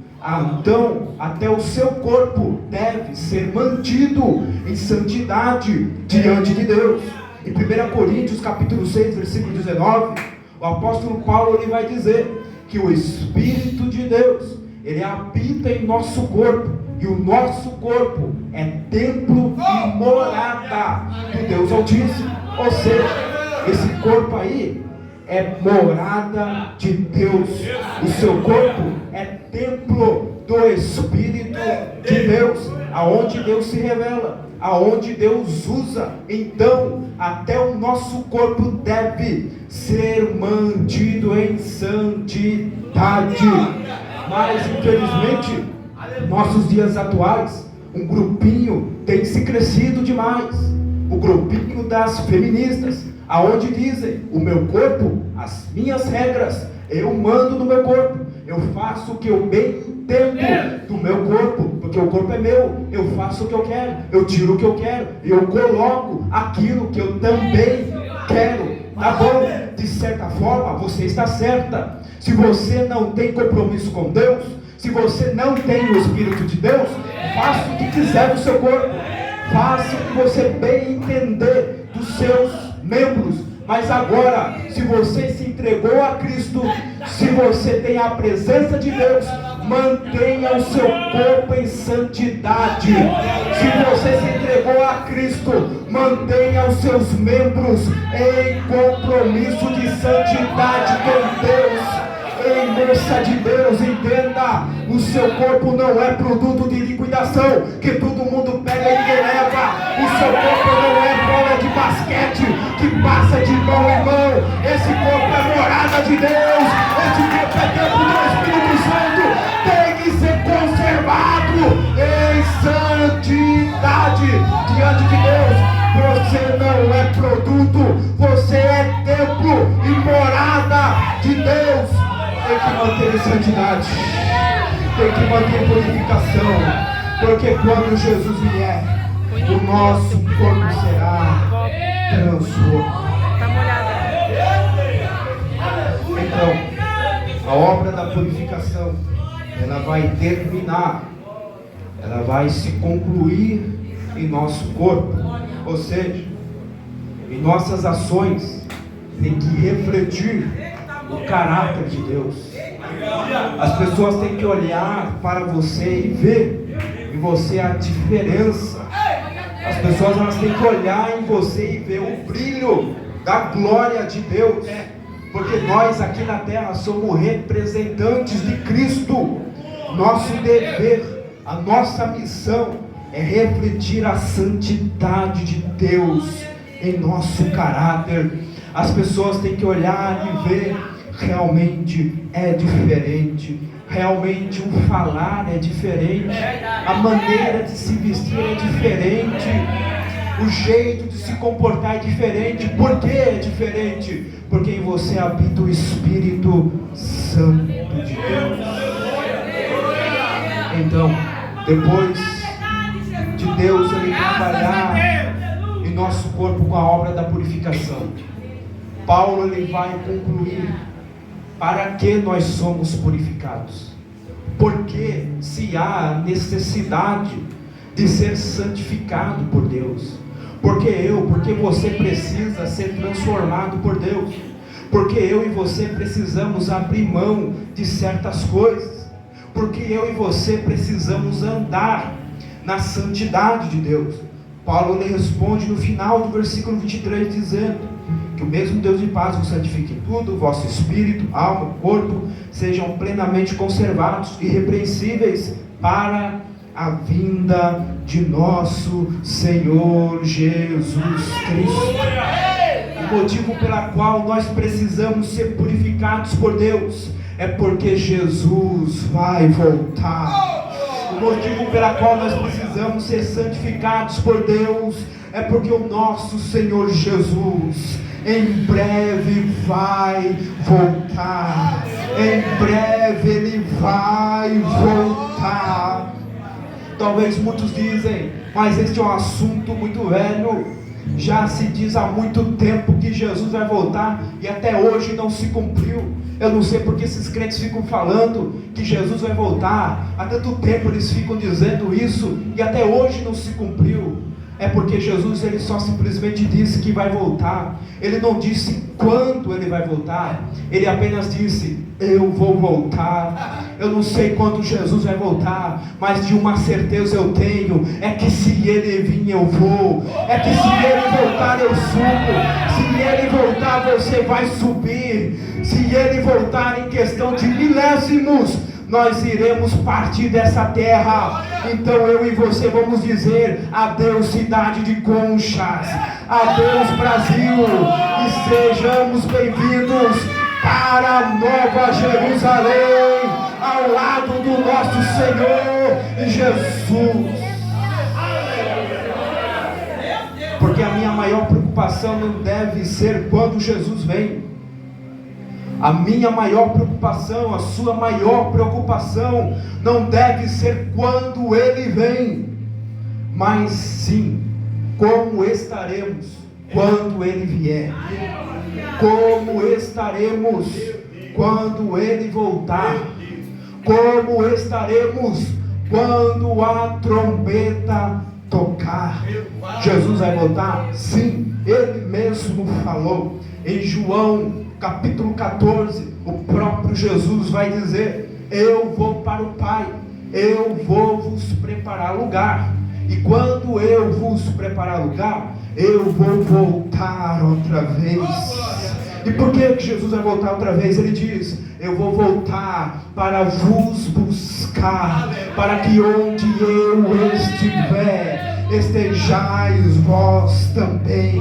então até o seu corpo deve ser mantido em santidade diante de Deus. Em 1 Coríntios capítulo 6, versículo 19, o apóstolo Paulo ele vai dizer que o Espírito de Deus, ele habita em nosso corpo, e o nosso corpo é templo e morada do Deus Altíssimo. Ou seja, esse corpo aí é morada de Deus. O seu corpo é templo do Espírito de Deus, aonde Deus se revela, aonde Deus usa. Então, até o nosso corpo deve ser mantido em santidade. Mas, infelizmente, nossos dias atuais, um grupinho tem se crescido demais. O grupinho das feministas, aonde dizem: o meu corpo, as minhas regras, eu mando no meu corpo, eu faço o que eu bem entendo do meu corpo, porque o corpo é meu, eu faço o que eu quero, eu tiro o que eu quero, eu coloco aquilo que eu também quero. Tá bom, de certa forma você está certa. Se você não tem compromisso com Deus, se você não tem o Espírito de Deus, faça o que quiser do seu corpo, faça o que você bem entender dos seus membros. Mas agora, se você se entregou a Cristo, se você tem a presença de Deus, mantenha o seu corpo em santidade. Se você se entregou a Cristo, mantenha os seus membros em compromisso de santidade com Deus. Ei, moça de Deus, entenda: o seu corpo não é produto de liquidação, que todo mundo pega e ninguém leva. O seu corpo não é bola de basquete, que passa de mão em mão. Esse corpo é morada de Deus, esse corpo é templo do Espírito Santo, tem que ser conservado em santidade diante de Deus. Você não é produto, você é templo e morada de Deus. Tem que manter em santidade, tem que manter purificação, porque quando Jesus vier, o nosso corpo será transformado. Então, a obra da purificação, ela vai terminar, ela vai se concluir em nosso corpo. Ou seja, em nossas ações tem que refletir o caráter de Deus. As pessoas têm que olhar para você e ver em você a diferença. As pessoas elas têm que olhar em você e ver o brilho da glória de Deus, porque nós aqui na terra somos representantes de Cristo. Nosso dever, a nossa missão é refletir a santidade de Deus em nosso caráter. As pessoas têm que olhar e ver: realmente é diferente, realmente o falar é diferente, a maneira de se vestir é diferente, o jeito de se comportar é diferente. Por que é diferente? Porque em você habita o Espírito Santo de Deus. Então, depois de Deus ele trabalhar em nosso corpo com a obra da purificação, Paulo ele vai concluir para que nós somos purificados? Porque se há necessidade de ser santificado por Deus, porque você precisa ser transformado por Deus, porque eu e você precisamos abrir mão de certas coisas, porque eu e você precisamos andar na santidade de Deus. Paulo lhe responde no final do versículo 23, dizendo que o mesmo Deus de paz vos santifique em tudo, vosso espírito, alma, corpo, sejam plenamente conservados, irrepreensíveis, para a vinda de nosso Senhor Jesus Cristo. O motivo pela qual nós precisamos ser purificados por Deus é porque Jesus vai voltar. O motivo pela qual nós precisamos ser santificados por Deus é porque o nosso Senhor Jesus em breve vai voltar. Em breve Ele vai voltar. Talvez muitos dizem, mas este é um assunto muito velho. Já se diz há muito tempo que Jesus vai voltar e até hoje não se cumpriu. Eu não sei porque esses crentes ficam falando que Jesus vai voltar. Há tanto tempo eles ficam dizendo isso e até hoje não se cumpriu. É porque Jesus, ele só simplesmente disse que vai voltar. Ele não disse quando ele vai voltar. Ele apenas disse, eu vou voltar. Eu não sei quando Jesus vai voltar, mas de uma certeza eu tenho, é que se ele vir eu vou. É que se ele voltar eu subo. Se ele voltar você vai subir. Se ele voltar em questão de milésimos, nós iremos partir dessa terra. Então eu e você vamos dizer adeus cidade de Conchas, adeus Brasil, e sejamos bem-vindos para a Nova Jerusalém, ao lado do nosso Senhor Jesus. Porque a minha maior preocupação não deve ser quando Jesus vem. A minha maior preocupação, a sua maior preocupação não deve ser quando Ele vem, mas sim como estaremos quando Ele vier. Como estaremos quando Ele voltar. Como estaremos quando a trombeta tocar. Jesus vai voltar? Sim, Ele mesmo falou em João capítulo 14, o próprio Jesus vai dizer, eu vou para o Pai, eu vou vos preparar lugar, e quando eu vos preparar lugar, eu vou voltar outra vez. E por que Jesus vai voltar outra vez? Ele diz, eu vou voltar para vos buscar, para que onde eu estiver, estejais vós também.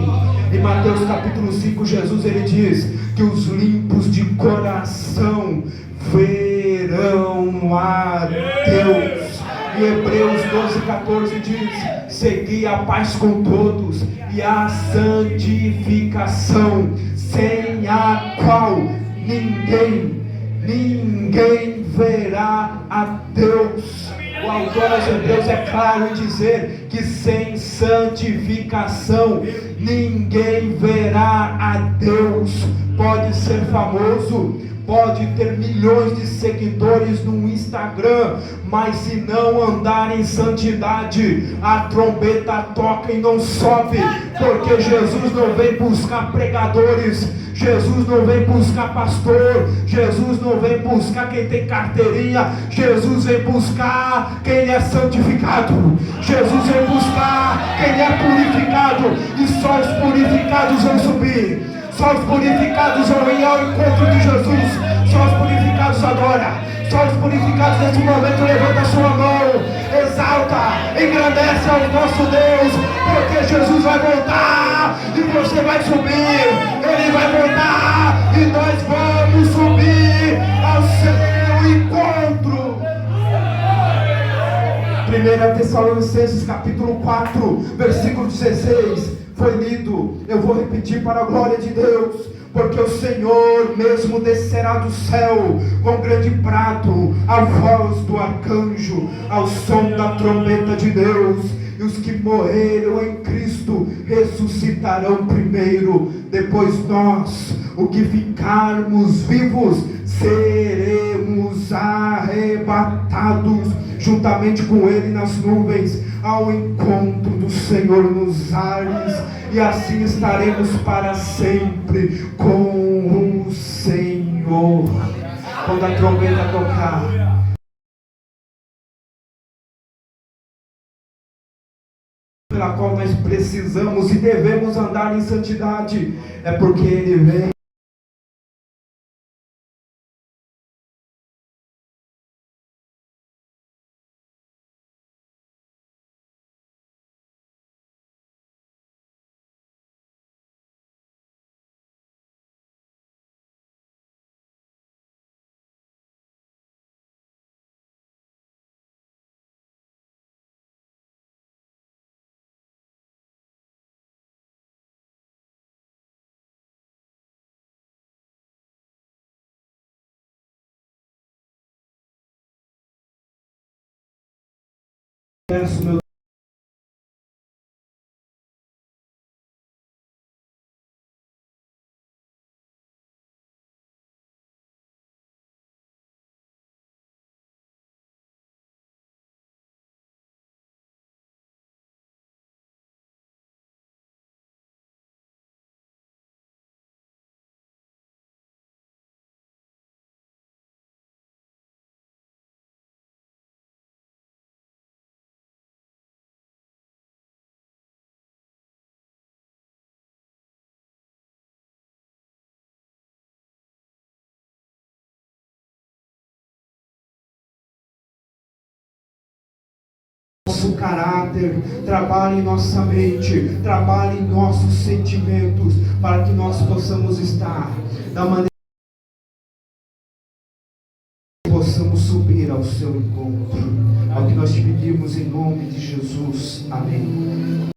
Em Mateus capítulo 5, Jesus ele diz que os limpos de coração verão a Deus. Em Hebreus 12:14 diz, segui a paz com todos e a santificação, sem a qual ninguém verá a Deus. O autor aos Hebreus é claro em dizer que sem santificação ninguém verá a Deus. Pode ser famoso, pode ter milhões de seguidores no Instagram, mas se não andar em santidade, a trombeta toca e não sobe, porque Jesus não vem buscar pregadores, Jesus não vem buscar pastor, Jesus não vem buscar quem tem carteirinha, Jesus vem buscar quem é santificado, Jesus vem buscar quem é purificado, e só os purificados vão subir, só os purificados vão ir ao encontro de Jesus, só os purificados adoram. Só os purificados nesse momento levanta a sua mão, exalta, engrandece ao nosso Deus, porque Jesus vai voltar e você vai subir, Ele vai voltar e nós vamos subir ao seu encontro. 1 Tessalonicenses capítulo 4, versículo 16, foi lido, eu vou repetir para a glória de Deus. Porque o Senhor mesmo descerá do céu com grande brado, a voz do arcanjo, ao som da trombeta de Deus, e os que morreram em Cristo ressuscitarão primeiro. Depois nós, o que ficarmos vivos, seremos arrebatados juntamente com Ele nas nuvens, ao encontro do Senhor nos ares, e assim estaremos para sempre com o Senhor. Quando a trombeta tocar, pela qual nós precisamos e devemos andar em santidade, é porque Ele vem. Peço, meu nosso caráter, trabalhe em nossa mente, trabalhe em nossos sentimentos, para que nós possamos estar da maneira que possamos subir ao seu encontro. É o que nós te pedimos em nome de Jesus. Amém.